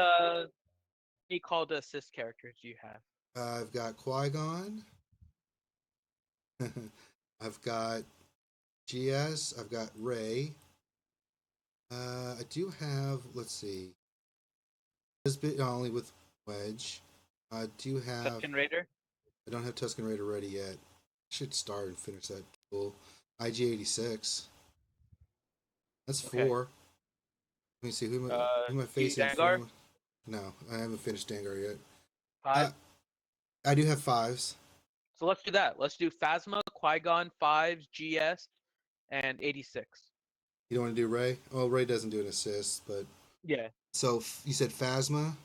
call to assist characters do you have? I've got Qui-Gon. I've got GS. I've got Ray. I do have. Let's see. This bit only with Wedge. I do have. Tusken Raider? I don't have Tusken Raider ready yet. Should start and finish that cool. IG86. That's Okay. 4. Let me see who am I Do you facing Dengar? for? No, I haven't finished Dengar yet. 5? I do have 5s. So let's do that. Let's do Phasma, Qui-Gon, 5s, GS, and 86. You don't want to do Ray? Oh, Ray doesn't do an assist, but Yeah. so you said Phasma.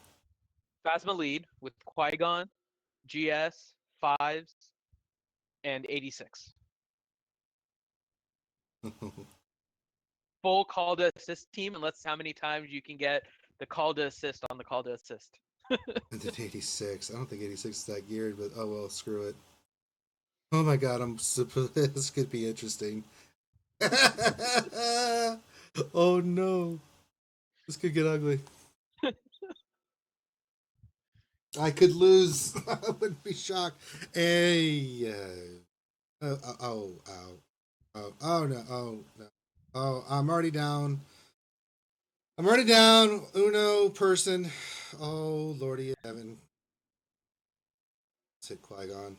Phasma lead with Qui-Gon, GS, Fives, and 86. Full call to assist team, and let's see how many times you can get the call to assist on the call to assist. And then 86. I don't think 86 is that geared, but oh well, screw it. Oh my god, this could be interesting. Oh no, this could get ugly. I could lose. I wouldn't be shocked. Hey, oh no, oh no, oh, I'm already down. I'm already down. Uno person. Oh lordy heaven. Let's hit Qui-Gon.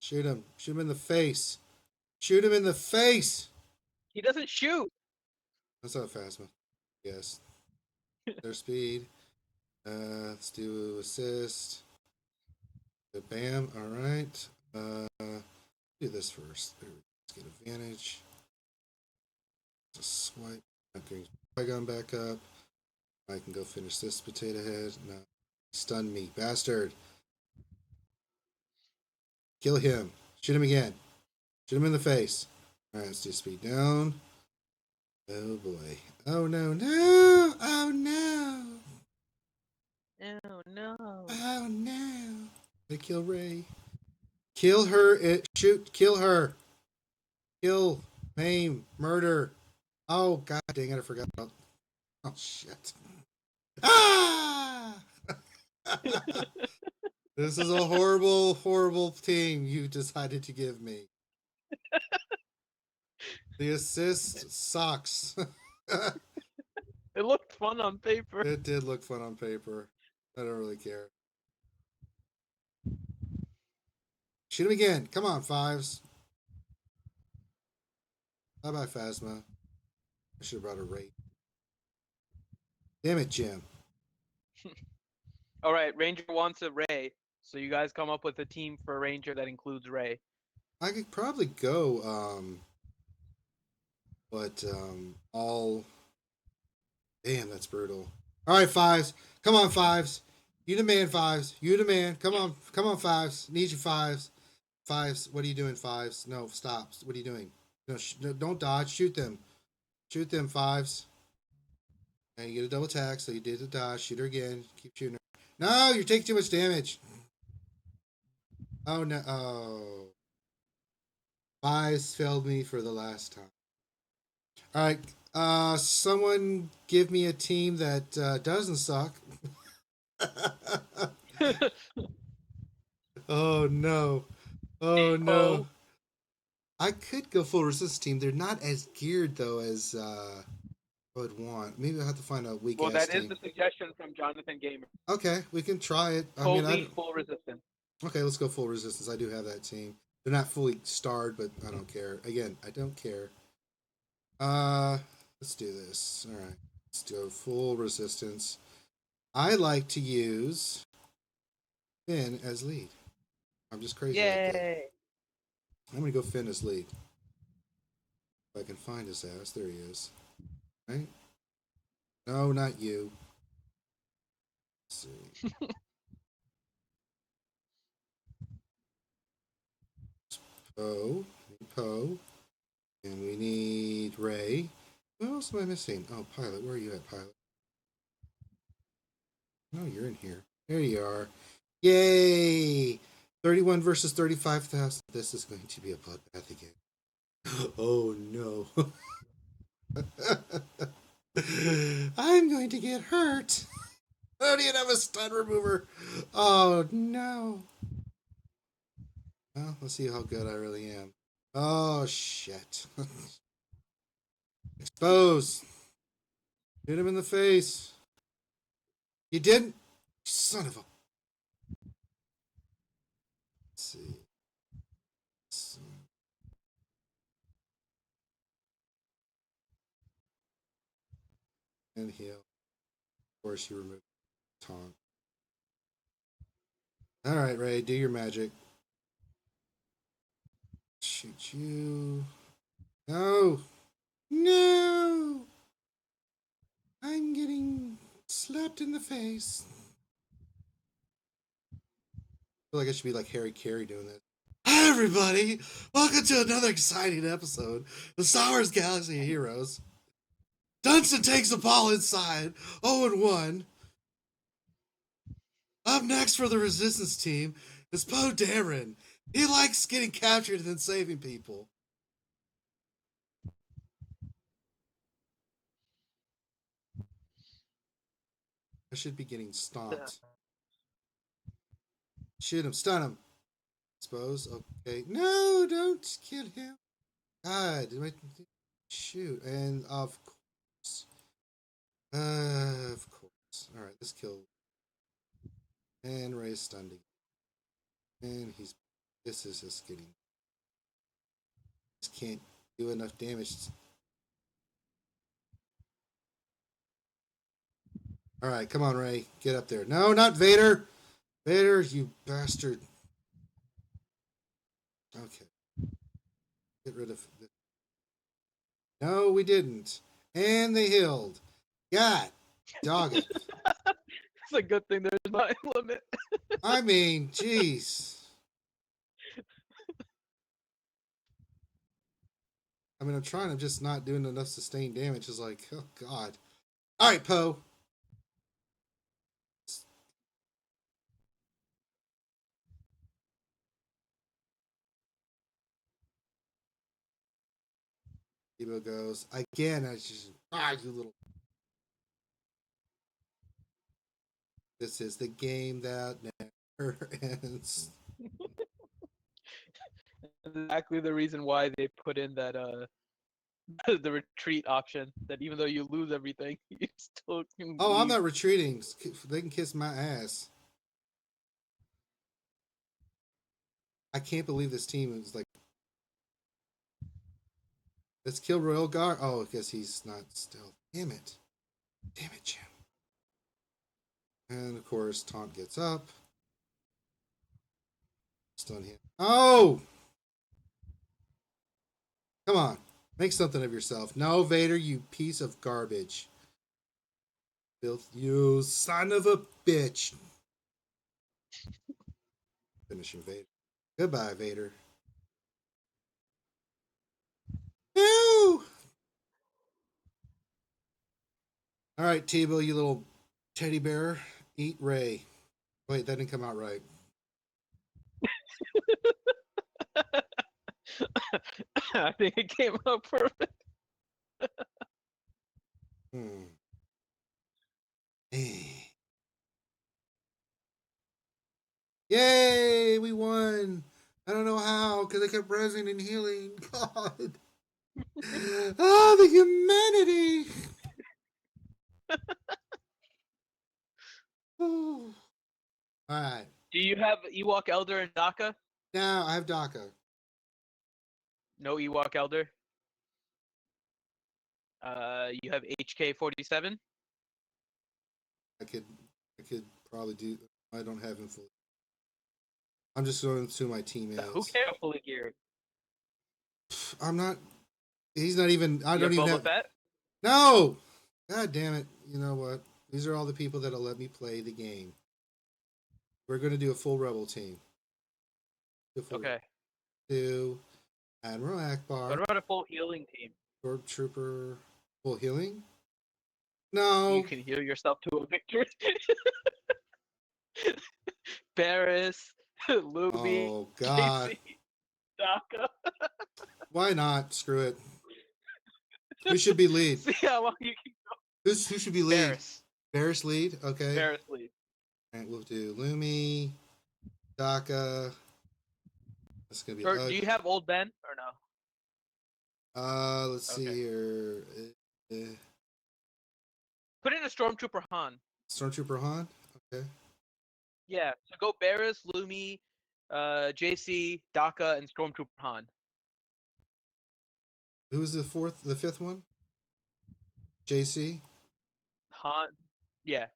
Shoot him. Shoot him in the face. Shoot him in the face. He doesn't shoot. That's not fast enough. Yes. Their speed. Let's do assist. Bam. All right. Do this first. There we go. Let's get advantage. Just swipe. Okay. Qui-Gon back up. I can go finish this potato head. No. Stun me, bastard. Kill him. Shoot him again. Shoot him in the face. All right. Let's do speed down. Oh boy. Oh no, no. Oh no. Oh no. Oh no. They kill Ray. Kill her. Shoot. Kill her. Kill. Maim. Murder. Oh god dang it. I forgot about. Oh shit. Ah! This is a horrible, horrible team you decided to give me. The assist sucks. It looked fun on paper. It did look fun on paper. I don't really care. Shoot him again. Come on, Fives. Bye bye, Phasma. I should have brought a rate. Damn it, Jim. All right, Ranger wants a Ray, so you guys come up with a team for Ranger that includes Ray. I could probably go, all. Damn, that's brutal. All right, Fives. Come on, Fives. You demand Fives. You demand. Come on, Fives. Need you, Fives. Fives. What are you doing, Fives? No, stop. What are you doing? No, don't dodge. Shoot them. Shoot them, Fives. And you get a double attack, so you did the dodge. Shoot her again. Keep shooting her. No, you're taking too much damage. Oh no. Oh. Fives failed me for the last time. All right. Someone give me a team that doesn't suck. Oh no. Oh no. Apo. I could go full resistance team. They're not as geared though as I would want. Maybe I'll have to find a weak Well, ass that is team. the suggestion from Jonathan Gamer. Okay, we can try it. I Full mean, lead, full resistance. okay, let's go full resistance. I do have that team. They're not fully starred, but I don't care. Again, I don't care. Let's do this. All right, let's do full resistance. I like to use Finn as lead. I'm just crazy like that. Yay! I'm gonna go Finn as lead. If I can find his ass, there he is. Right? No, not you. Let's see. Poe, Poe, and we need Ray. Who else am I missing? Oh, Pilot. Where are you at, Pilot? No, you're in here. There you are. Yay! 31 versus 35,000. This is going to be a bloodbath again. Oh no. I'm going to get hurt. I don't even have a stun remover. Oh no. Well, let's see how good I really am. Oh shit. Expose. Hit him in the face. You didn't? Son of a. Let's see. And heal. Of course, you remove taunt. All right, Ray, do your magic. Shoot you. No. No! I'm getting slapped in the face. I feel like I should be like Harry Carey doing this. Hi, everybody! Welcome to another exciting episode of Star Wars Galaxy of Heroes. Dunstan takes the ball inside, 0-1. Up next for the Resistance team is Poe Dameron. He likes getting captured and then saving people. I should be getting stomped. Shoot him, stun him. Suppose. Okay. No, don't kill him. God, shoot. And of course. Of course. Alright, this kill. And Ray's stunned again. And he's. This is just getting. Just can't do enough damage. Alright, come on, Ray. Get up there. No, not Vader! Vader, you bastard. Okay. Get rid of this. No, we didn't. And they healed. God, dog it. It's a good thing there's not a limit. I mean, jeez. I mean, I'm trying. I'm just not doing enough sustained damage. It's like, oh, God. All right, Poe. Debo goes. Again, I just, you little. This is the game that never ends. Exactly the reason why they put in that the retreat option. That even though you lose everything, you still can Oh, I'm leave. not retreating. They can kiss my ass. I can't believe this team is like. Let's kill Royal Guard. Oh, I guess he's not still. Damn it. Damn it, Jim. And of course, Taunt gets up. Stun him. Oh! Come on. Make something of yourself. No, Vader, you piece of garbage. Filth, you son of a bitch. Finishing Vader. Goodbye, Vader. No! All right, Tebow, you little teddy bear. Eat Ray. Wait, that didn't come out right. I think it came out perfect. Hmm. Eh. Yay, we won. I don't know how, because I kept resing and healing. God. Oh, the humanity. All right. Do you have Ewok Elder and Daka? Now I have DACA. No Ewok Elder. You have HK-47. I could probably do. I don't have him fully. I'm just going to my teammates. Who cares fully geared? I'm not. He's not even. I You don't have even Boba have. Fett? No. God damn it! You know what? These are all the people that'll let me play the game. We're going to do a full rebel team. Okay. Do Admiral Akbar. What about a full healing team? Shoretrooper. Full healing? You No. can heal yourself to a victory. Barris, Luby, Oh God. JC, Daka. Why not? Screw it. Who should be lead? See how long you can go. Who should be lead? Barris. Barris lead. Okay. Barris lead. All right, we'll do Lumi, Daka. That's gonna be. Or do you have Old Ben or no? Let's see Okay. here. Put in a Stormtrooper Han. Stormtrooper Han. Okay. Yeah. So go Barris, Lumi, JC, Daka, and Stormtrooper Han. Who's the fifth one? JC. Han. Yeah.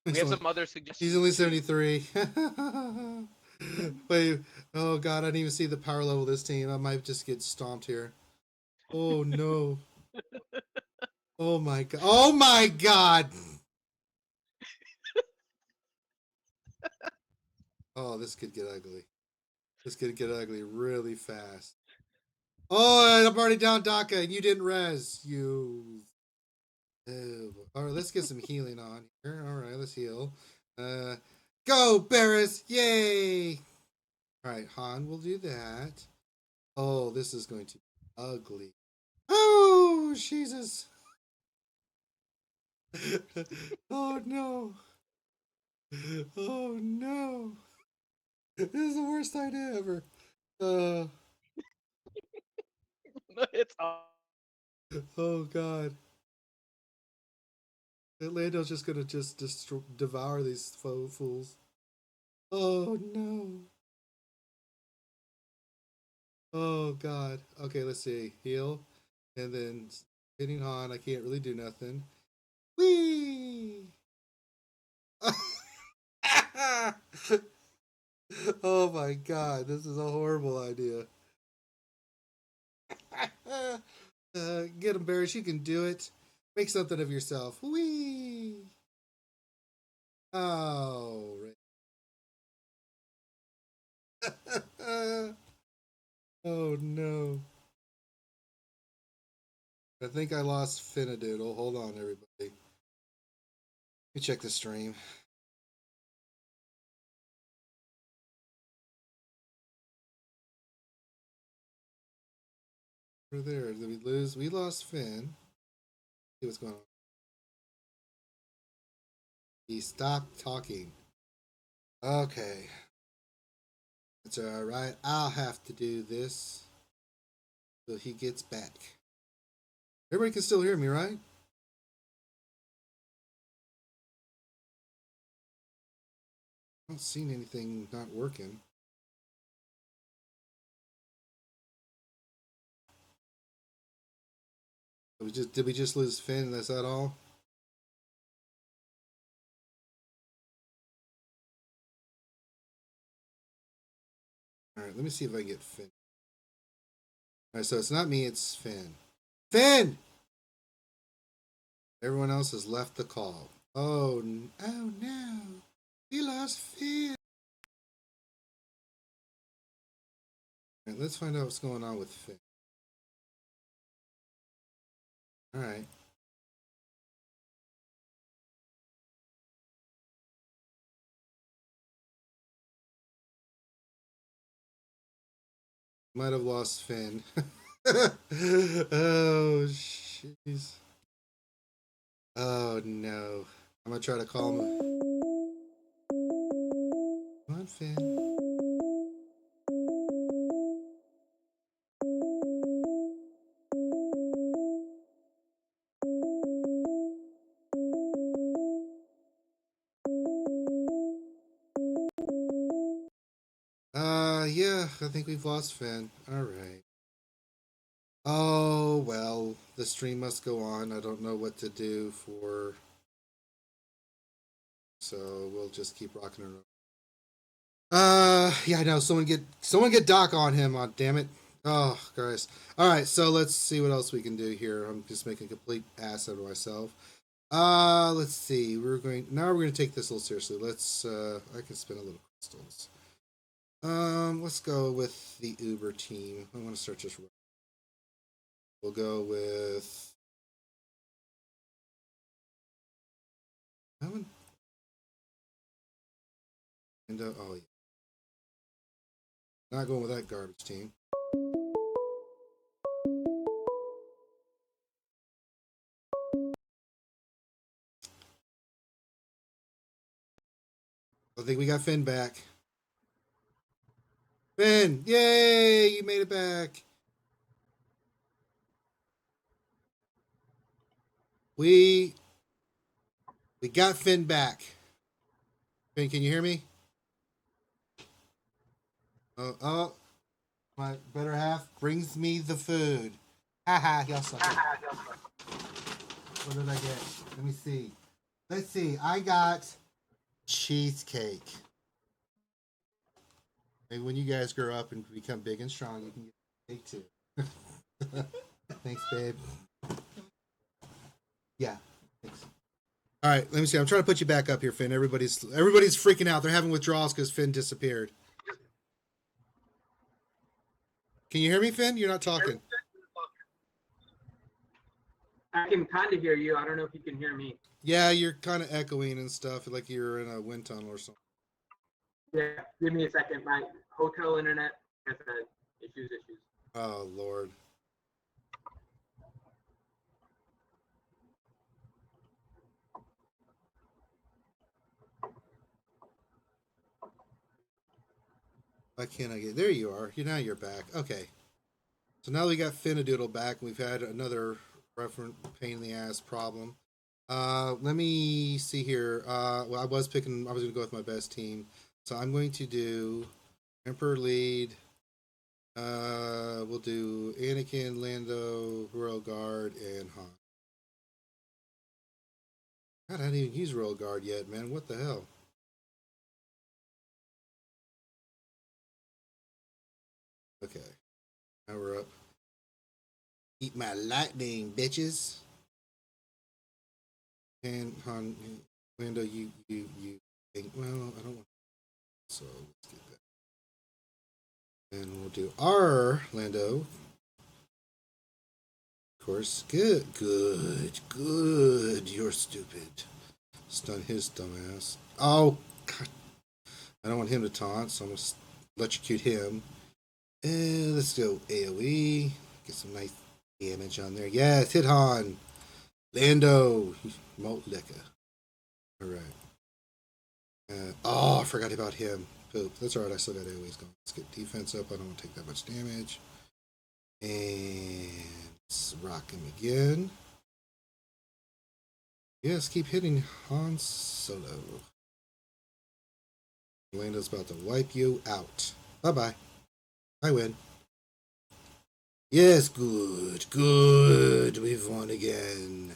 We He's have only, some other suggestions. he's only 73. Wait. Oh God, I didn't even see the power level of this team. I might just get stomped here. Oh no. Oh my god. Oh my god. Oh, this could get ugly. This could get ugly really fast. Oh, I'm already down DACA and you didn't res. You. Oh. All right, let's get some healing on here. All right, let's heal. Go, Barris. Yay. All right, Han will do that. Oh, this is going to be ugly. Oh, Jesus. Oh, no. Oh, no. This is the worst idea ever. It's Oh, God. Lando's just gonna just devour these fools. Oh, no. Oh, God. Okay, let's see. Heal. And then hitting Han. I can't really do nothing. Whee! Oh my god, this is a horrible idea. Get him, Barry. You can do it. Make something of yourself. Whee! Oh, oh no. I think I lost Finadoodle. Hold on, everybody. Let me check the stream. We're there. Did we lose? We lost Finn. See what's going on. He stopped talking. Okay. It's alright. I'll have to do this till he gets back. Everybody can still hear me, right? I don't see anything not working. Did we just lose Finn? That's that all? All right, let me see if I can get Finn. All right, so it's not me, it's Finn. Finn! Everyone else has left the call. Oh, oh no. We lost Finn. All right, let's find out what's going on with Finn. All right. Might have lost Finn. Oh, jeez. Oh, no. I'm going to try to call him. Come on, Finn. Yeah, I think we've lost Finn. All right. Oh, well, the stream must go on. I don't know what to do for. So we'll just keep rocking and rolling. Yeah, I know. Someone get Doc on him. On damn it. Oh, guys. All right, so let's see what else we can do here. I'm just making a complete ass out of myself. Let's see. We're gonna take this a little seriously. I can spin a little crystals. Let's go with the Uber team. I want to search this. We'll go with that one. And oh yeah, not going with that garbage team. I think we got Finn back. Finn, yay! You made it back. We got Finn back. Finn, can you hear me? Oh, my better half brings me the food. Haha, y'all suck it. What did I get? Let me see. Let's see. I got cheesecake. Maybe when you guys grow up and become big and strong, you can get cake too. Thanks, babe. Yeah. Thanks. All right, let me see. I'm trying to put you back up here, Finn. Everybody's freaking out. They're having withdrawals because Finn disappeared. Can you hear me, Finn? You're not talking. I can kind of hear you. I don't know if you can hear me. Yeah, you're kind of echoing and stuff, like you're in a wind tunnel or something. Yeah, give me a second. My hotel internet has had issues. Oh Lord. Why can't I get there? You are. You're back. Okay. So now we got Finadoodle back. We've had another referent pain in the ass problem. Let me see here. Well, I was going to go with my best team. So I'm going to do Emperor lead. We'll do Anakin, Lando, Royal Guard, and Han. God, I didn't even use Royal Guard yet, man. What the hell? Okay. Now we're up. Eat my lightning, bitches. And Han, Lando, you think, well, I don't want. So let's get that. And we'll do our Lando. Of course. Good. You're stupid. Stun his dumbass. Oh, God. I don't want him to taunt, so I'm going to electrocute him. And let's go AoE. Get some nice damage on there. Yes, hit Han. Lando. Molt Lecker. Alright. I forgot about him. Poop. That's alright, I still got AoE's going. Let's get defense up. I don't want to take that much damage. And let's rock him again. Yes, keep hitting Han Solo. Lando's about to wipe you out. Bye-bye. I win. Yes, good. We've won again.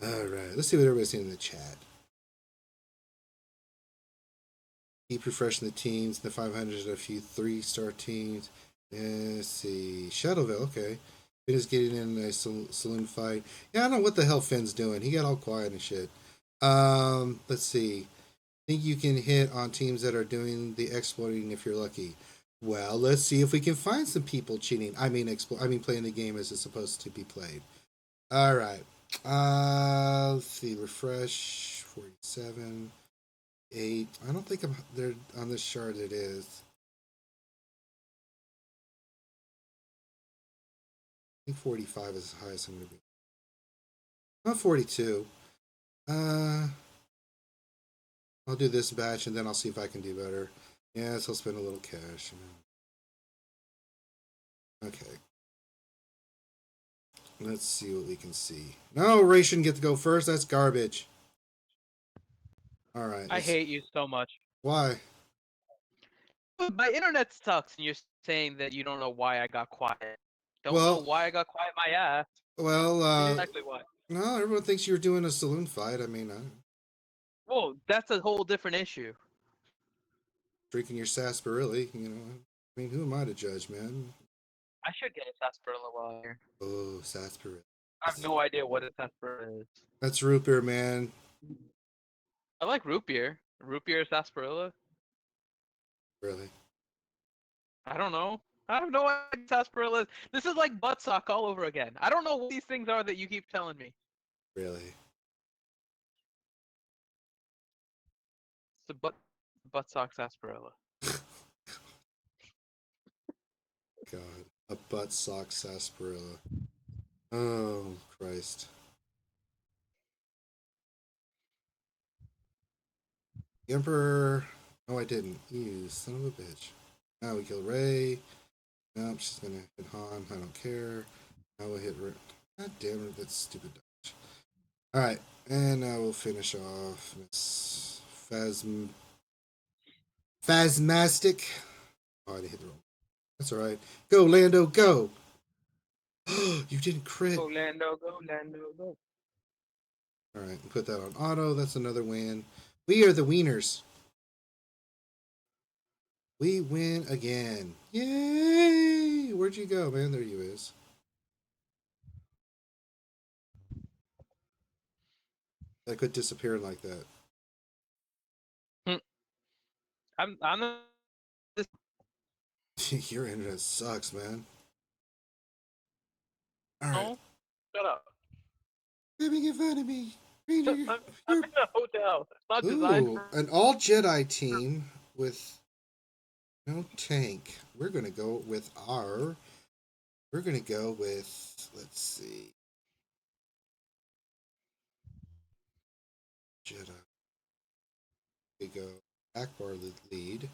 Alright, let's see what everybody's saying in the chat. Keep refreshing the teams. The 500s, a few 3-star teams. Let's see. Shadowville, okay. Finn is getting in a saloon fight. Yeah, I don't know what the hell Finn's doing. He got all quiet and shit. Let's see. Think you can hit on teams that are doing the exploiting if you're lucky. Well, let's see if we can find some people cheating. I mean playing the game as it's supposed to be played. All right. Let's see. Refresh 47, 8. I don't think I'm there on this chart. It is. I think 45 is the highest I'm going to be. Not 42. I'll do this batch and then I'll see if I can do better. Yes, I'll spend a little cash. Okay. Let's see what we can see. No, Ray shouldn't get to go first. That's garbage. All right. I hate you so much. Why? My internet sucks, and you're saying that you don't know why I got quiet. Don't Well- know why I got quiet. My ass. Well, Exactly why. no, everyone thinks you were doing a saloon fight. I mean, Well, that's a whole different issue. drinking your sarsaparilla, you know. I mean, who am I to judge, man? I should get a sarsaparilla while here. Oh, sarsaparilla. I have no idea what a sarsaparilla is. That's root beer, man. I like root beer. Root beer is sarsaparilla? Really? I don't know. I have no idea what sarsaparilla is. This is like buttsock all over again. I don't know what these things are that you keep telling me. Really? It's a buttsock sarsaparilla. God. A butt sock sarsaparilla. Oh, Christ. The Emperor. No, I didn't. You son of a bitch. Now we kill Rey. Nope, she's gonna hit Han. I don't care. Now we'll hit Rey. God damn it, that's stupid dodge. Alright, and now we'll finish off Miss Phasmastic. Oh, I didn't hit the wrong. That's alright. Go, Lando, go! You didn't crit. Go Lando, go Lando, go. Alright, put that on auto. That's another win. We are the wieners. We win again. Yay! Where'd you go, man? There you is. I quit disappearing like that. I'm Your internet sucks, man. All right. no. Shut up. Baby, get fun of me. Ranger, I'm you're... in a hotel. It's not designed Ooh, for. an all Jedi team with no tank. We're gonna go with our. We're gonna go with. Let's see. Jedi. We go. Akbar lead.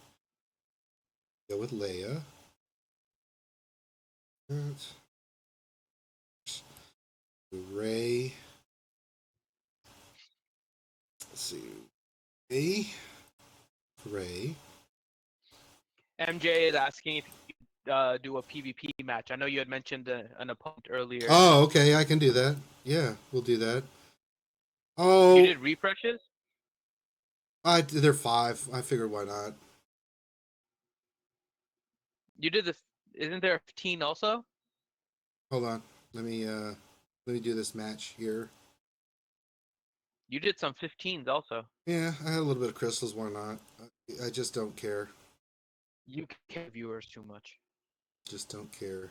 Go with Leia. Ray. Let's see. Ray. MJ is asking if you could do a PvP match. I know you had mentioned an opponent earlier. Oh, okay. I can do that. Yeah, we'll do that. You Oh, did refreshes? they're 5. I figured why not. You did this. Isn't there a 15 also? Hold on. Let me do this match here. You did some 15s also. Yeah, I had a little bit of crystals. Why not? I just don't care. You care viewers too much. Just don't care.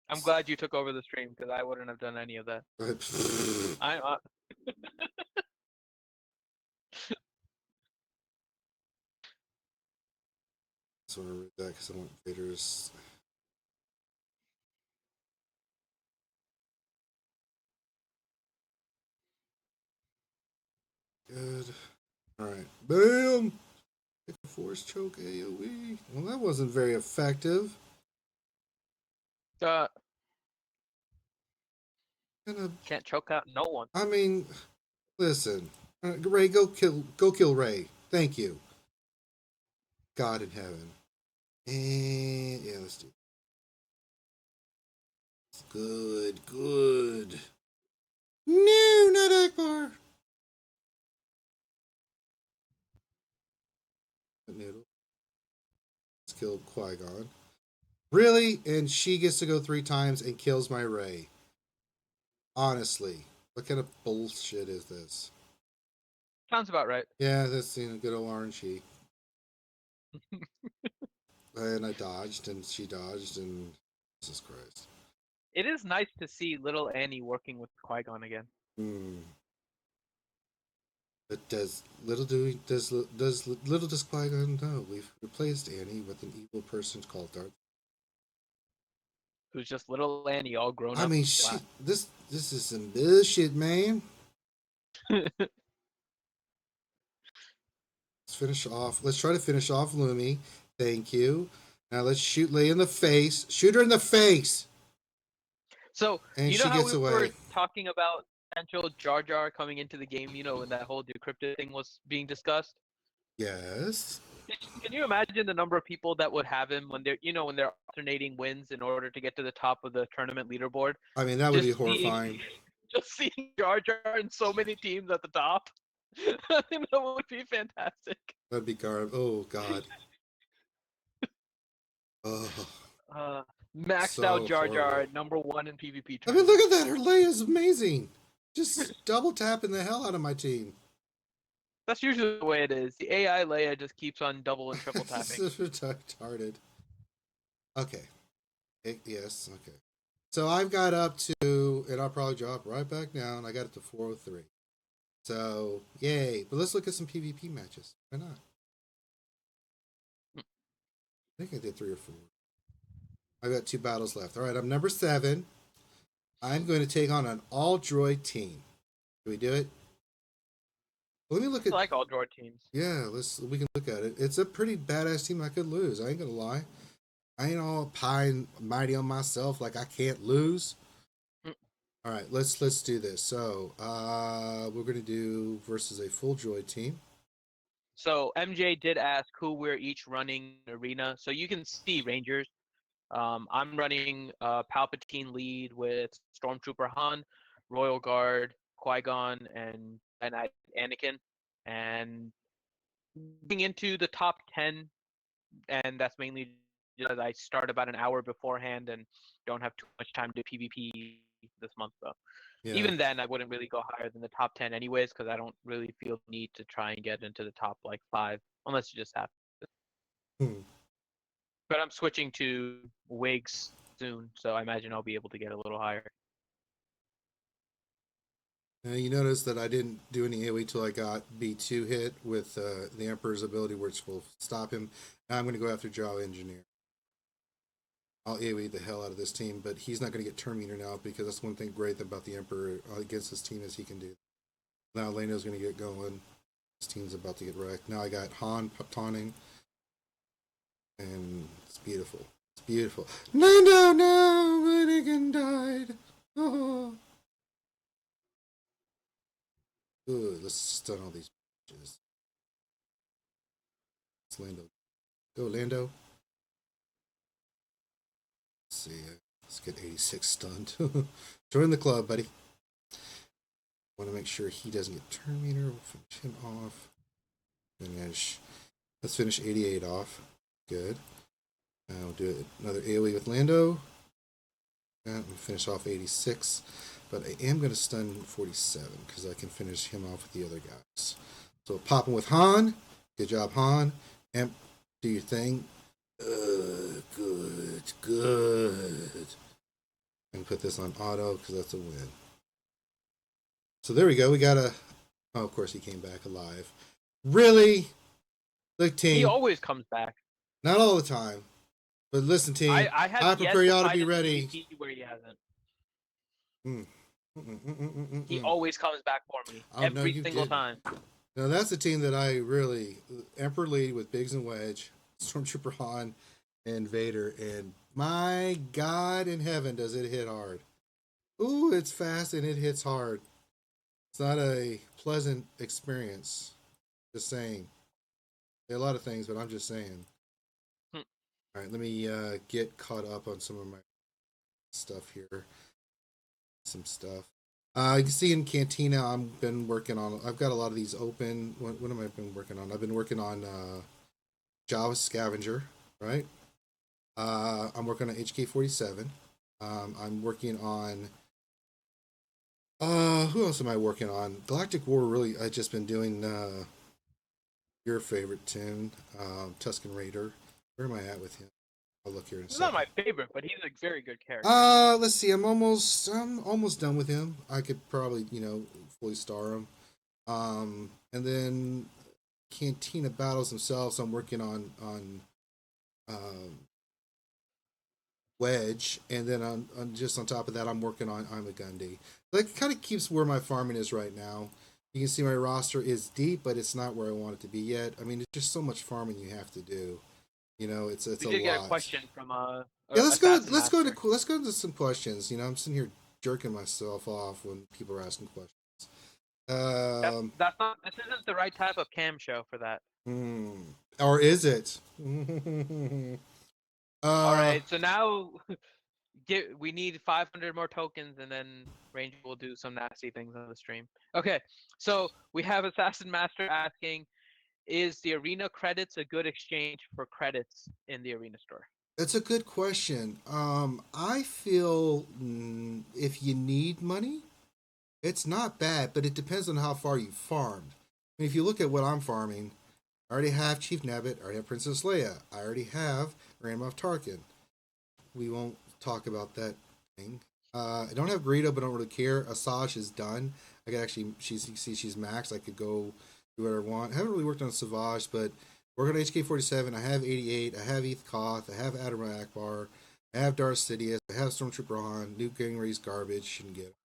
I'm glad you took over the stream because I wouldn't have done any of that. I So I read that because I want Vader's. Good. All right. Bam. Pick a force choke AOE. Well, that wasn't very effective. uh, Gonna. can't choke out no one. I mean, listen. Ray, go kill Ray. Thank you. God in heaven. And yeah, let's do it. Good, good. No, not Akbar. Noodle. Let's kill Qui-Gon. Really? And she gets to go 3 times and kills my Ray. Honestly, what kind of bullshit is this? Sounds about right. Yeah, that's good old RNG. And I dodged, and she dodged, and Jesus Christ. It is nice to see little Annie working with Qui-Gon again. Hmm. But does little does Qui-Gon know we've replaced Annie with an evil person called Darth. Who's just little Annie all grown I up. mean, this is some bullshit, man. Let's finish off. Let's try to finish off Lumi. Thank you. Now let's shoot Leia in the face. Shoot her in the face, So and you know she how gets we were away. talking about potential Jar Jar coming into the game, when that whole decrypted thing was being discussed? Yes. Can you imagine the number of people that would have him when they're alternating wins in order to get to the top of the tournament leaderboard? I mean, that would be Just seeing, horrifying. just seeing Jar Jar in so many teams at the top. I think that would be fantastic. That'd be garb. Oh God. Oh, Uh, Maxed out so Jar Jar horrible. at #1 in PvP I mean, look tournament. at that. Her Leia's amazing. Just double tapping the hell out of my team. That's usually the way it is. The AI Leia just keeps on double and triple This tapping. is retarded. Okay. Yes. Okay. So I've got up to, and I'll probably drop right back down. I got it to 403. So yay! But let's look at some PvP matches. Why not? I think I did 3 or 4. I've got 2 battles left. All right, I'm number 7. I'm going to take on an all droid team. Can we do it? Let me look I at. like all droid teams. Yeah, we can look at it. It's a pretty badass team. I could lose. I ain't gonna lie. I ain't all pie and mighty on myself like I can't lose. Mm. All right, let's do this. So we're gonna do versus a full droid team. So MJ did ask who we're each running in arena. So you can see Rangers. I'm running Palpatine lead with Stormtrooper Han, Royal Guard, Qui-Gon, and Anakin. And getting into the top 10, and that's mainly because I start about an hour beforehand and don't have too much time to PvP this month though. Yeah. Even then, I wouldn't really go higher than the top 10 anyways, because I don't really feel the need to try and get into the top like 5, unless you just have. Hmm. But I'm switching to wigs soon, so I imagine I'll be able to get a little higher. You notice that I didn't do any AoE till I got B2 hit with the Emperor's ability, which will stop him. Now I'm going to go after Java Engineer. I'll AoE the hell out of this team, but he's not going to get Terminator now because that's one thing great about the Emperor against his team is he can do. Now Leno's going to get going. His team's about to get wrecked. Now I got Han taunting, and it's beautiful. It's beautiful. No, Winnigan died. Oh. Good. Let's stun all these bitches. It's Lando. Go, Lando. Let's see. Let's get 86 stunned. Join the club, buddy. Want to make sure he doesn't get Terminator. We'll finish him off. Finish. Let's finish 88 off. Good. We'll do another AoE with Lando. And finish off 86. But I am going to stun 47 because I can finish him off with the other guys. So pop him with Han. Good job, Han. Amp, do your thing. Good. And put this on auto because that's a win. So there we go. We got a. Oh, of course he came back alive. Really? Look, team. He always comes back. Not all the time. But listen, team. I prefer y'all to be ready. Where he hasn't. Mm. He always comes back for me. Every single time. Now that's the team that I really Emperor lead with Biggs and Wedge, Stormtrooper Han, and Vader, and my God in heaven does it hit hard. Ooh, it's fast and it hits hard. It's not a pleasant experience. Just saying. There are a lot of things, but I'm just saying. All right, let me get caught up on some of my stuff here. Some stuff. You can see in Cantina, I've been working on. I've got a lot of these open. What am I been working on? I've been working on Java Scavenger, right? I'm working on HK47. I'm working on. Who else am I working on? Galactic War. Really, I've just been doing your favorite tune, Tusken Raider. Where am I at with him? I'll look here in a second. Not my favorite, but he's a very good character. Let's see. I'm almost done with him. I could probably, fully star him. And then Cantina battles themselves. I'm working on Wedge, and then on just on top of that, I'm working on I'm a Gundy. That kind of keeps where my farming is right now. You can see my roster is deep, but it's not where I want it to be yet. I mean, it's just so much farming you have to do. It's a lot. We did get a question from yeah, let's go into some questions. I'm sitting here jerking myself off when people are asking questions. This isn't the right type of cam show for that. Or is it? All right, so now we need 500 more tokens, and then Ranger will do some nasty things on the stream. Okay, so we have Assassin Master asking, is the arena credits a good exchange for credits in the arena store? That's a good question. I feel if you need money, it's not bad, but it depends on how far you farmed. I mean, if you look at what I'm farming, I already have Chief Nabbit, I already have Princess Leia, I already have Grand Moff Tarkin. We won't talk about that thing. I don't have Greedo, but I don't really care. Asajj is done. I could actually, she's maxed. I could go do whatever I want. I haven't really worked on Savage, but working on HK47. I have 88. I have Eth Koth. I have Admiral Akbar. I have Darth Sidious. I have Stormtrooper Han. Newt Gingri's garbage. Shouldn't get it.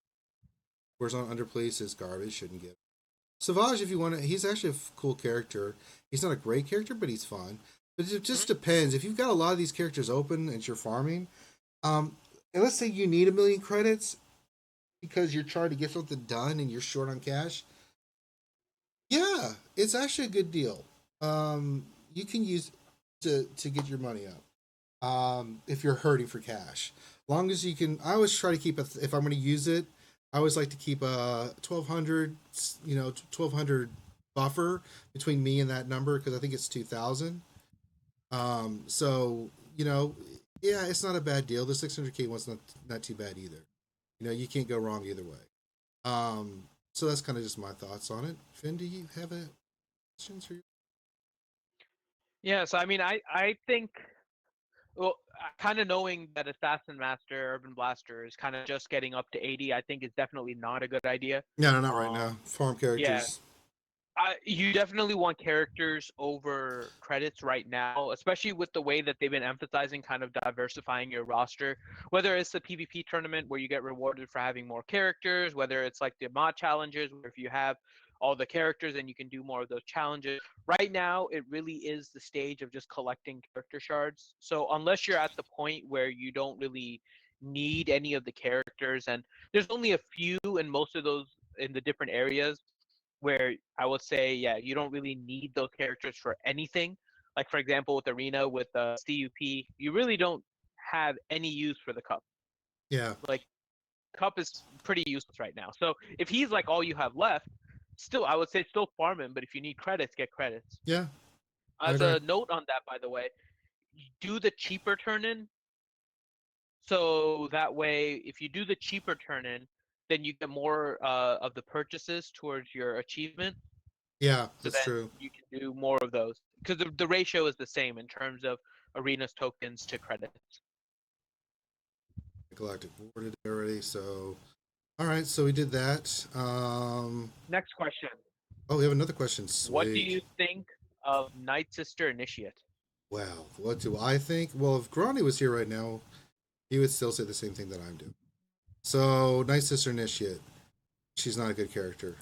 Where's on Underplace is garbage. Shouldn't get it. Savage, if you want to, he's actually a cool character. He's not a great character, but he's fun. But it just depends. If you've got a lot of these characters open and you're farming, and let's say you need 1 million credits because you're trying to get something done and you're short on cash, yeah, it's actually a good deal. You can use to get your money up if you're hurting for cash. Long as you can, I always try to keep if I'm going to use it, I always like to keep a 1200 buffer between me and that number because I think it's 2000. So yeah, it's not a bad deal. The 600K one's not too bad either. You can't go wrong either way. So that's kind of just my thoughts on it. Finn, do you have a questions for you? Yeah, so I mean, I think, well, kind of knowing that Assassin Master Urban Blaster is kind of just getting up to 80, I think is definitely not a good idea. No, not right now. Farm Yeah, characters. you definitely want characters over credits right now, especially with the way that they've been emphasizing kind of diversifying your roster. Whether it's the PvP tournament where you get rewarded for having more characters, whether it's like the mod challenges where if you have all the characters and you can do more of those challenges. Right now, it really is the stage of just collecting character shards. So unless you're at the point where you don't really need any of the characters, and there's only a few in most of those in the different areas where I would say, yeah, you don't really need those characters for anything. Like, for example, with Arena, with CUP, you really don't have any use for the Cup. Yeah. Like, Cup is pretty useless right now. So if he's like all you have left, still, I would say still farm him, but if you need credits, get credits. Yeah. I As agree. a note on that, by the way, do the cheaper turn in. So that way, if you do the cheaper turn in, then you get more of the purchases towards your achievement. Yeah, So that's then true. you can do more of those because the ratio is the same in terms of arenas tokens to credits. Galactic War did it already. So, all right. So we did that. Next question. Oh, we have another question. What do Sweet. you think of Night Sister Initiate? Well, what do I think? Well, if Grani was here right now, he would still say the same thing that I'm doing. So, Night Sister Initiate. She's not a good character.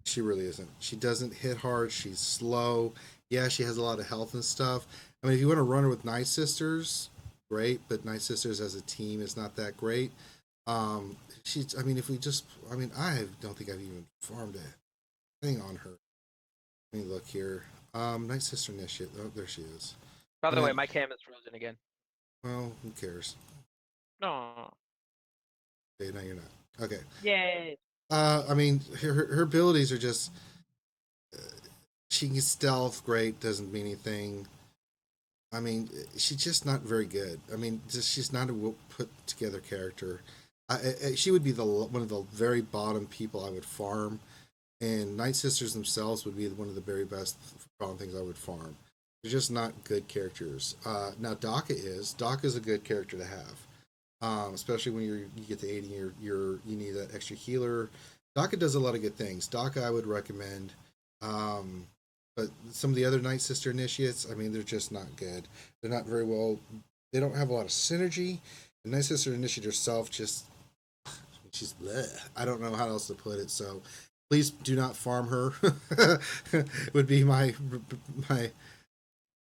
She really isn't. She doesn't hit hard. She's slow. Yeah, she has a lot of health and stuff. I mean, if you want to run her with Night Sisters, great. But Night Sisters as a team is not that great. She's. I mean, if we just. I mean, I don't think I've even farmed a thing on her. Let me look here. Night Sister Initiate. Oh, there she is. By I the way, mean, my cam is frozen again. well, who cares? No. Okay, no, you're not. Okay. Yay. I mean, her abilities are just. She can stealth, great, doesn't mean anything. I mean, she's just not very good. I mean, she's not a put together character. She would be one of the very bottom people I would farm, and Night Sisters themselves would be one of the very best farm things I would farm. They're just not good characters. Now Daka is. Daka is a good character to have, especially when you get to 80, you need that extra healer. Daka does a lot of good things. Daka I would recommend. Um, but some of the other Night Sister initiates, I mean, they're just not good. They're not very well. They don't have a lot of synergy. The Night Sister initiate herself just she's bleh. I don't know how else to put it. So please do not farm her. Would be my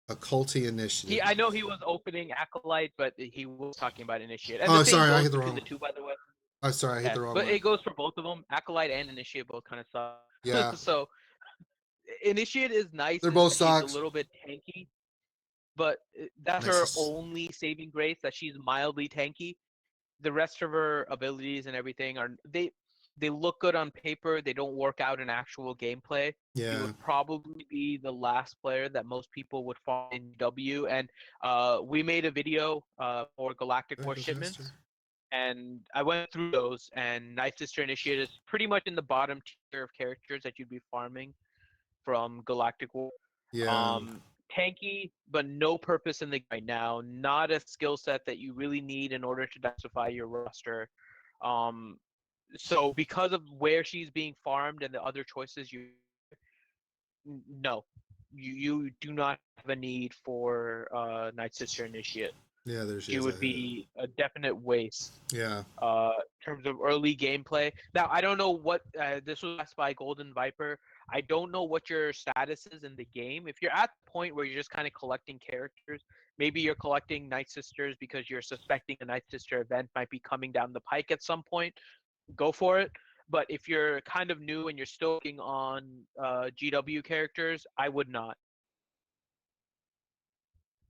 occulty initiative. I know he was opening Acolyte, but he was talking about Initiate. And Oh, the same sorry, I goes hit the between wrong. the two, by the way. Oh, sorry, I hit Yeah, the wrong but one. it goes for both of them. Acolyte and Initiate both kind of suck. Yeah, So Initiate is nice they're in both that she's a socks. little bit tanky, but that's Nice. her only saving grace, that she's mildly tanky. The rest of her abilities and everything they look good on paper. They don't work out in actual gameplay. She Yeah. would probably be the last player that most people would farm in W. And we made a video for Galactic There War goes Master. shipments, and I went through those. And Night Sister Initiate is pretty much in the bottom tier of characters that you'd be farming from Galactic War. Yeah. Tanky, but no purpose in the game right now. Not a skill set that you really need in order to diversify your roster. So because of where she's being farmed and the other choices no, you do not have a need for Night Sister Initiate. Yeah, there she She is. would be a definite waste. Yeah. In terms of early gameplay. Now, I don't know what this was asked by Golden Viper. I don't know what your status is in the game. If you're at the point where you're just kind of collecting characters, maybe you're collecting Night Sisters because you're suspecting a Night Sister event might be coming down the pike at some point, go for it. But if you're kind of new and you're still working on GW characters, I would not.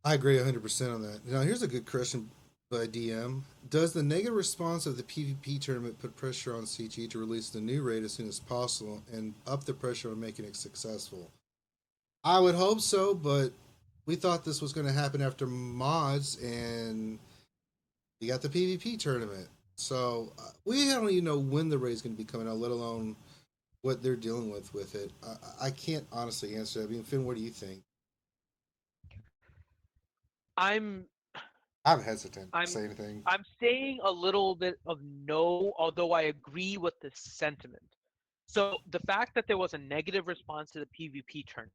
I agree 100% on that. Now, here's a good question by DM. Does the negative response of the PvP tournament put pressure on CG to release the new raid as soon as possible and up the pressure on making it successful? I would hope so, but we thought this was going to happen after mods, and we got the PvP tournament. So we don't even know when the raid's going to be coming out, let alone what they're dealing with it. I can't honestly answer that. I mean, Finn, what do you think? I'm I'm hesitant to I'm say anything. I'm saying a little bit of no, although I agree with the sentiment. So the fact that there was a negative response to the PvP tournament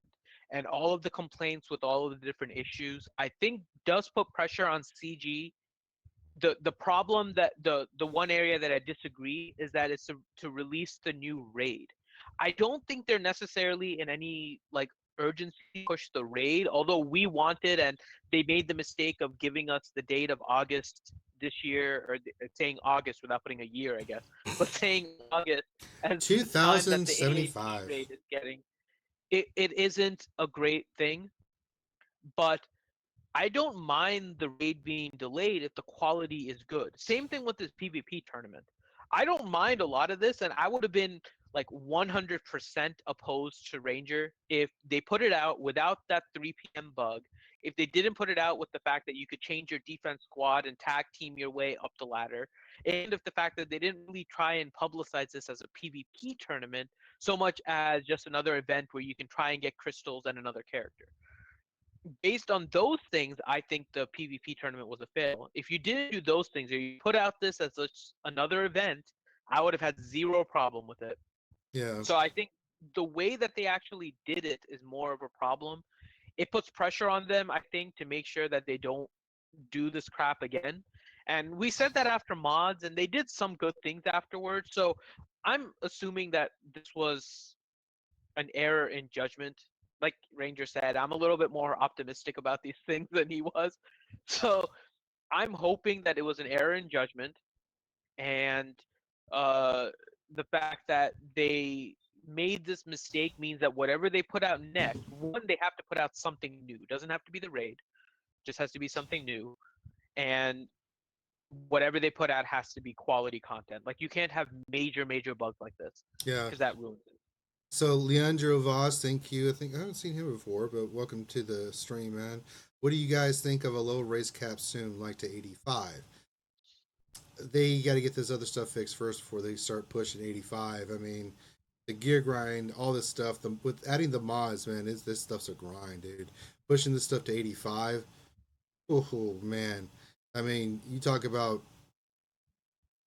and all of the complaints with all of the different issues, I think does put pressure on CG. The problem that the one area that I disagree is that it's to release the new raid. I don't think they're necessarily in any like urgency to push the raid, although we wanted and they made the mistake of giving us the date of August this year, or saying August without putting a year, I guess, but saying August as the time that the AAT 2075. raid is getting. It isn't a great thing, but I don't mind the raid being delayed if the quality is good. Same thing with this PvP tournament. I don't mind a lot of this, and I would have been like 100% opposed to Ranger if they put it out without that 3 p.m. bug. If they didn't put it out with the fact that you could change your defense squad and tag team your way up the ladder, and if the fact that they didn't really try and publicize this as a PvP tournament so much as just another event where you can try and get crystals and another character. Based on those things, I think the PvP tournament was a fail. If you didn't do those things, or you put out this as another event, I would have had zero problem with it. Yeah. So I think the way that they actually did it is more of a problem. It puts pressure on them, I think, to make sure that they don't do this crap again. And we said that after mods, and they did some good things afterwards. So I'm assuming that this was an error in judgment. Like Ranger said, I'm a little bit more optimistic about these things than he was. So I'm hoping that it was an error in judgment, and uh, the fact that they made this mistake means that whatever they put out next, one, they have to put out something new. It doesn't have to be the raid, just has to be something new. And whatever they put out has to be quality content. Like you can't have major bugs like this Yeah. because that ruins it. So Leandro Voss, thank you. I think I haven't seen him before, but welcome to the stream, man. What do you guys think of a low race cap soon, like to 85? They got to get this other stuff fixed first before they start pushing 85. I mean, the gear grind, all this stuff. With adding the mods, man, this stuff's a grind, dude. Pushing this stuff to 85. Oh man, I mean, you talk about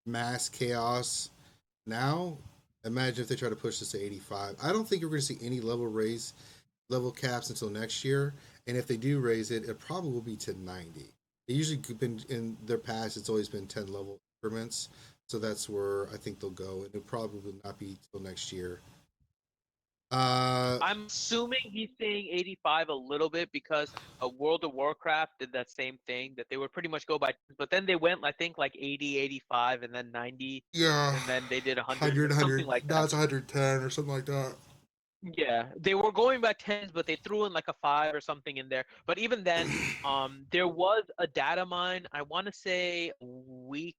mass chaos now. Imagine if they try to push this to 85. I don't think you're going to see any level caps until next year. And if they do raise it, it probably will be to 90. It usually been in their past. It's always been 10 level increments. So that's where I think they'll go. And it'll probably not be till next year. Uh, I'm assuming he's saying 85 a little bit because World of Warcraft did that same thing, that they would pretty much go by, but then they went, I think, like 80, 85, and then 90, yeah, and then they did 100, 100, something 100. like Now that. it's 110 or something like that. Yeah, they were going by tens, but they threw in like a 5 or something in there. But even then, there was a data mine, I want to say a week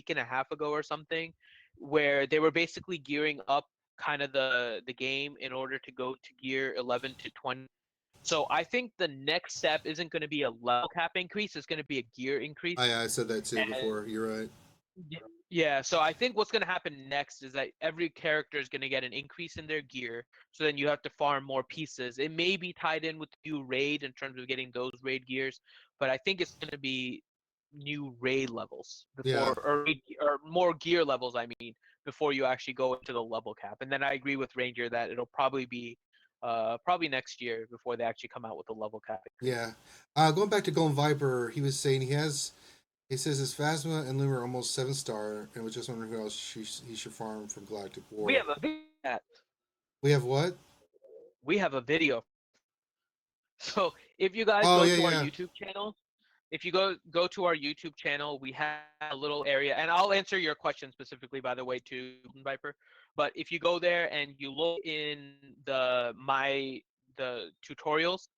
and a half ago or something, where they were basically gearing up kind of the game in order to go to gear 11 to 20. So I think the next step isn't going to be a level cap increase, it's going to be a gear increase. I said that too And before. You're right. yeah, so I think what's going to happen next is that every character is going to get an increase in their gear, so then you have to farm more pieces. It may be tied in with new raid in terms of getting those raid gears, but I think it's going to be new raid levels Yeah. before, or more gear levels, I mean, before you actually go into the level cap. And then I agree with Ranger that it'll probably be probably next year before they actually come out with a level cap increase. Yeah. Going back to Golden Viper, he was saying he says his Phasma and Luma are almost 7-star, and was just wondering who else he should farm for Galactic We War. have a video. We have what? We have a video. So if you guys Oh go yeah, to our yeah. YouTube channel, if you go to our YouTube channel, we have a little area, and I'll answer your question specifically, by the way, to Viper. But if you go there and you look in the tutorials,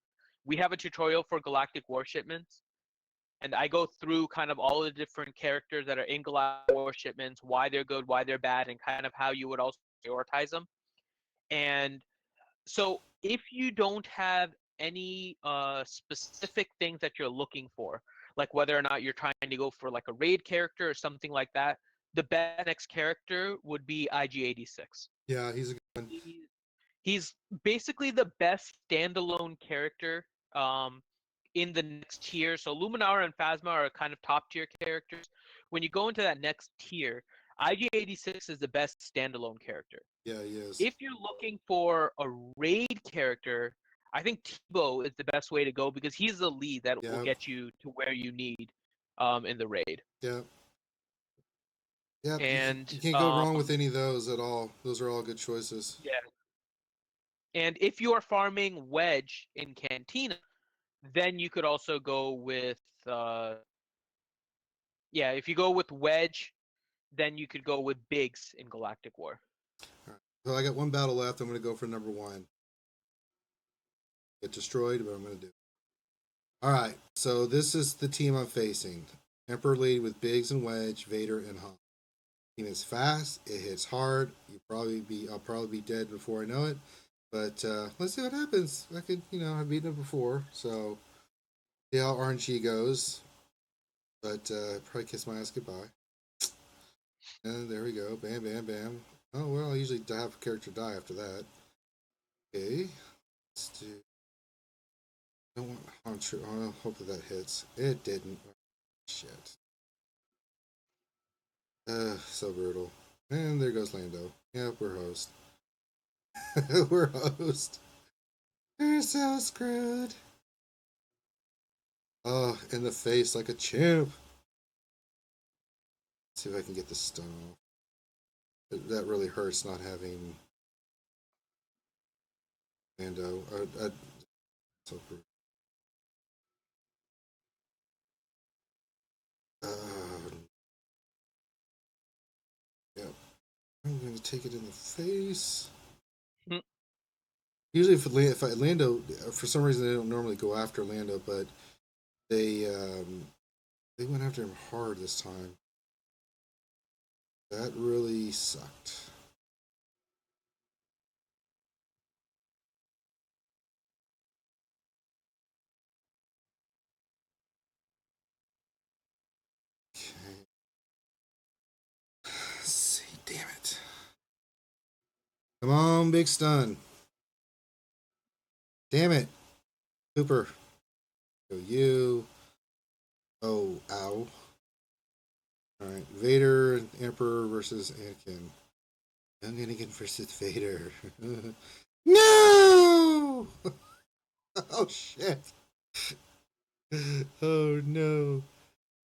we have a tutorial for Galactic War shipments, and I go through kind of all the different characters that are in Galactic War shipments, why they're good, why they're bad, and kind of how you would also prioritize them. And so if you don't have any specific things that you're looking for, like whether or not you're trying to go for like a raid character or something like that, the best next character would be IG-86. Yeah, he's a good one. He's basically the best standalone character in the next tier. So Luminara and Phasma are kind of top tier characters. When you go into that next tier, IG-86 is the best standalone character. Yeah, he is. If you're looking for a raid character, I think Tebow is the best way to go because he's the lead that will Yep. get you to where you need in the raid. Yep. Yep. And you can't go wrong with any of those at all. Those are all good choices. yeah. And if you are farming Wedge in Cantina, then you could also go with if you go with Wedge, then you could go with Biggs in Galactic War. All right. So I got one battle left. I'm going to go for number 1. Get destroyed, but I'm going to do it. All right. So this is the team I'm facing. Emperor lead with Biggs and Wedge, Vader and Han. Team is fast. It hits hard. I'll probably be dead before I know it. But let's see what happens. I've beaten it before, so see how RNG goes. But probably kiss my ass goodbye. And there we go. Bam, bam, bam. Oh, well, I usually have a character die after that. Okay. Let's do... I don't want true. I hope that hits. It didn't. Shit. So brutal. And there goes Lando. Yep, we're host. We're host. We're so screwed. Oh, in the face like a chimp. Let's see if I can get this stun off. That really hurts not having Lando. So brutal. Yep. I'm going to take it in the face. Usually, if Lando, for some reason, they don't normally go after Lando, but they went after him hard this time. That really sucked. Okay. Let's see. Damn it. Come on, big stun. Damn it. Cooper. Go you. Oh, ow. Alright. Vader and Emperor versus Anakin. Anakin versus Vader. No! Oh, shit. Oh, no.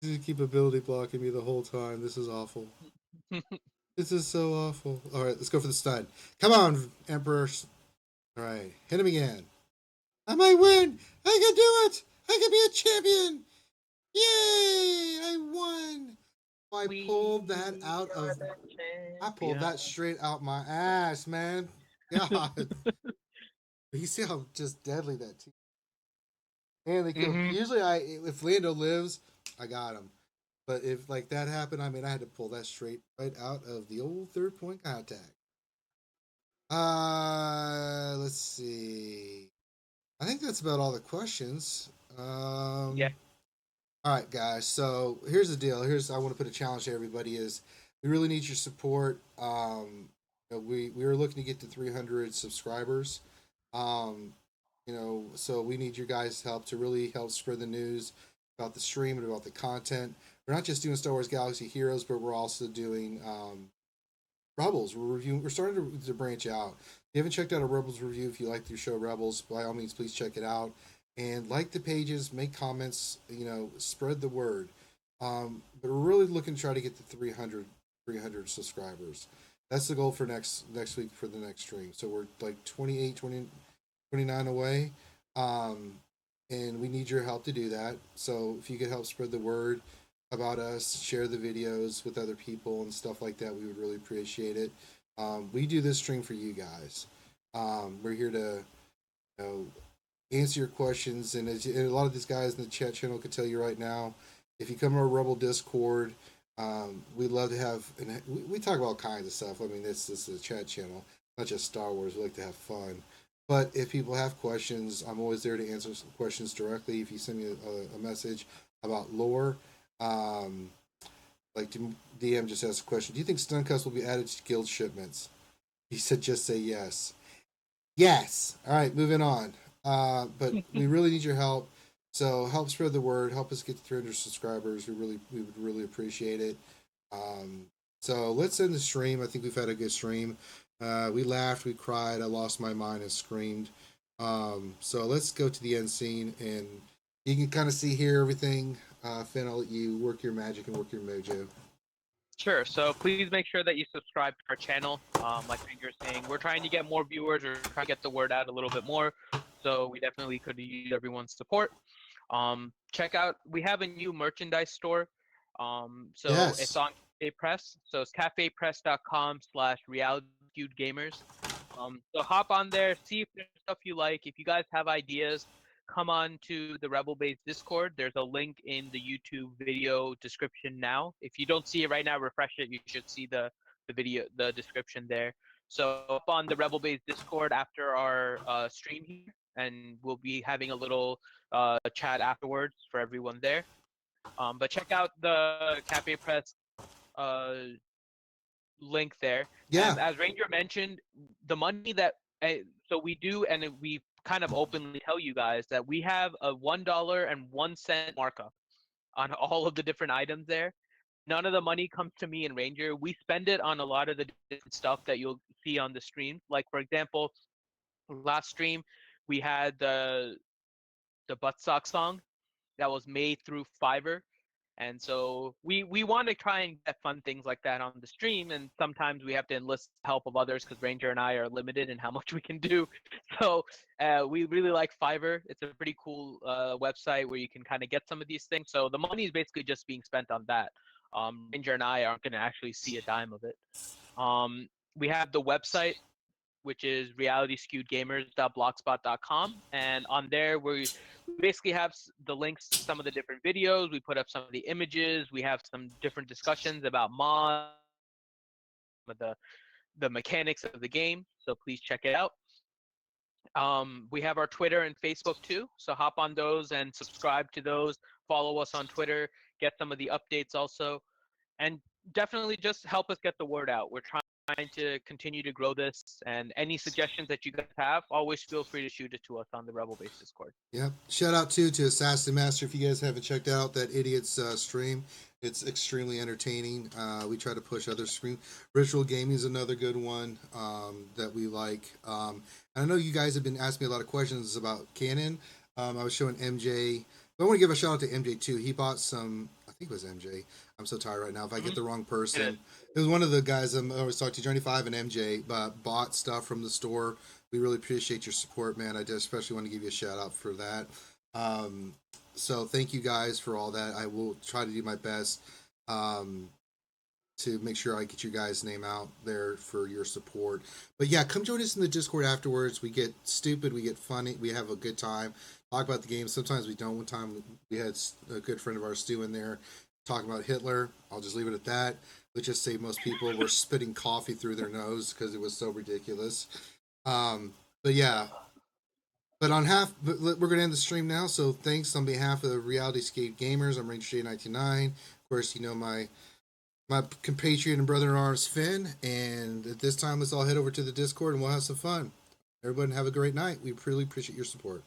Just keep ability blocking me the whole time. This is awful. This is so awful. Alright, let's go for the stun. Come on, Emperor. Alright, hit him again. I might win! I can do it! I can be a champion! Yay! I won! I pulled that out of... I pulled that straight out my ass, man. God. You see how just deadly that team. And they killed. Usually, if Lando lives, I got him. But if like that happened, I had to pull that straight right out of the old 3rd-point contact. Let's see. I think that's about all the questions. Yeah. All right, guys. So here's the deal. I want to put a challenge to everybody. Is we really need your support. We are looking to get to 300 subscribers. So we need your guys' help to really help spread the news about the stream and about the content. We're not just doing Star Wars Galaxy Heroes, but we're also doing Rebels. We're starting to branch out. If you haven't checked out a Rebels review, if you like your show Rebels, by all means, please check it out. And like the pages, make comments, spread the word. But we're really looking to try to get to 300 subscribers. That's the goal for next week for the next stream. So we're like 29 away. And we need your help to do that. So if you could help spread the word about us, share the videos with other people and stuff like that, we would really appreciate it. We do this stream for you guys. We're here to answer your questions, and a lot of these guys in the chat channel can tell you right now, if you come to our Rebel Discord, we'd love to have, and we talk about all kinds of stuff. This is a chat channel, not just Star Wars. We like to have fun. But if people have questions, I'm always there to answer some questions directly. If you send me a message, about lore. Like DM just asked a question. Do you think stun cuffs will be added to guild shipments? He said just say yes. Yes. All right, moving on. But we really need your help. So help spread the word. Help us get to 300 subscribers. We would really appreciate it. So let's end the stream. I think we've had a good stream. We laughed, we cried, I lost my mind and screamed. So let's go to the end scene, and you can kind of see here everything. Finn, I'll let you work your magic and work your mojo. Sure. So please make sure that you subscribe to our channel. Like Ranger was saying, we're trying to get more viewers. We're trying to get the word out a little bit more. So we definitely could use everyone's support. Check out, we have a new merchandise store. So it's Yes. on Cafe Press. So it's cafepress.com/reality skewed gamers. So hop on there, see if there's stuff you like. If you guys have ideas, come on to the Rebel Base Discord. There's a link in the YouTube video description now. If you don't see it right now, refresh it. You should see the the description there. So up on the Rebel Base Discord after our stream here, and we'll be having a little chat afterwards for everyone there. But check out the Cafe Press link there. Yeah. And as Ranger mentioned, the money that so we do, and we kind of openly tell you guys that we have a $1.01 markup on all of the different items there. None of the money comes to me and Ranger. We spend it on a lot of the different stuff that you'll see on the stream. Like for example, last stream we had the buttsock song that was made through Fiverr. And so we want to try and get fun things like that on the stream, and sometimes we have to enlist the help of others because Ranger and I are limited in how much we can do. So we really like Fiverr. It's a pretty cool website where you can kind of get some of these things. So the money is basically just being spent on that. Ranger and I aren't going to actually see a dime of it. We have the website, which is realityskewedgamers.blogspot.com, and on there we basically have the links to some of the different videos. We put up some of the images. We have some different discussions about mods, the mechanics of the game. So please check it out. We have our Twitter and Facebook too, so hop on those and subscribe to those. Follow us on Twitter, get some of the updates also, and definitely just help us get the word out. We're trying to continue to grow this, and any suggestions that you guys have, always feel free to shoot it to us on the Rebel Base Discord. Yep. Shout out to Assassin Master. If you guys haven't checked out that idiot's stream, it's extremely entertaining. We try to push other stream. Ritual Gaming is another good one that we like. And I know you guys have been asking me a lot of questions about Canon. I was showing MJ. But I want to give a shout out to MJ too. He bought some. I think it was MJ. I'm so tired right now. If I get the wrong person, it was one of the guys I'm always talking to. Johnny Five and MJ bought stuff from the store. We really appreciate your support, man. I just especially want to give you a shout out for that. So thank you guys for all that. I will try to do my best to make sure I get your guys' name out there for your support. But yeah, come join us in the Discord afterwards. We get stupid, we get funny, we have a good time. Talk about the game. Sometimes we don't. One time we had a good friend of ours, Stu, in there talking about Hitler. I'll just leave it at that. Let's just say most people were spitting coffee through their nose because it was so ridiculous. But yeah, but we're going to end the stream now. So thanks on behalf of the Reality Skewed Gamers. I'm Ranger J99. Of course, you know my compatriot and brother-in-arms, Finn. And at this time, let's all head over to the Discord and we'll have some fun. Everyone have a great night. We really appreciate your support.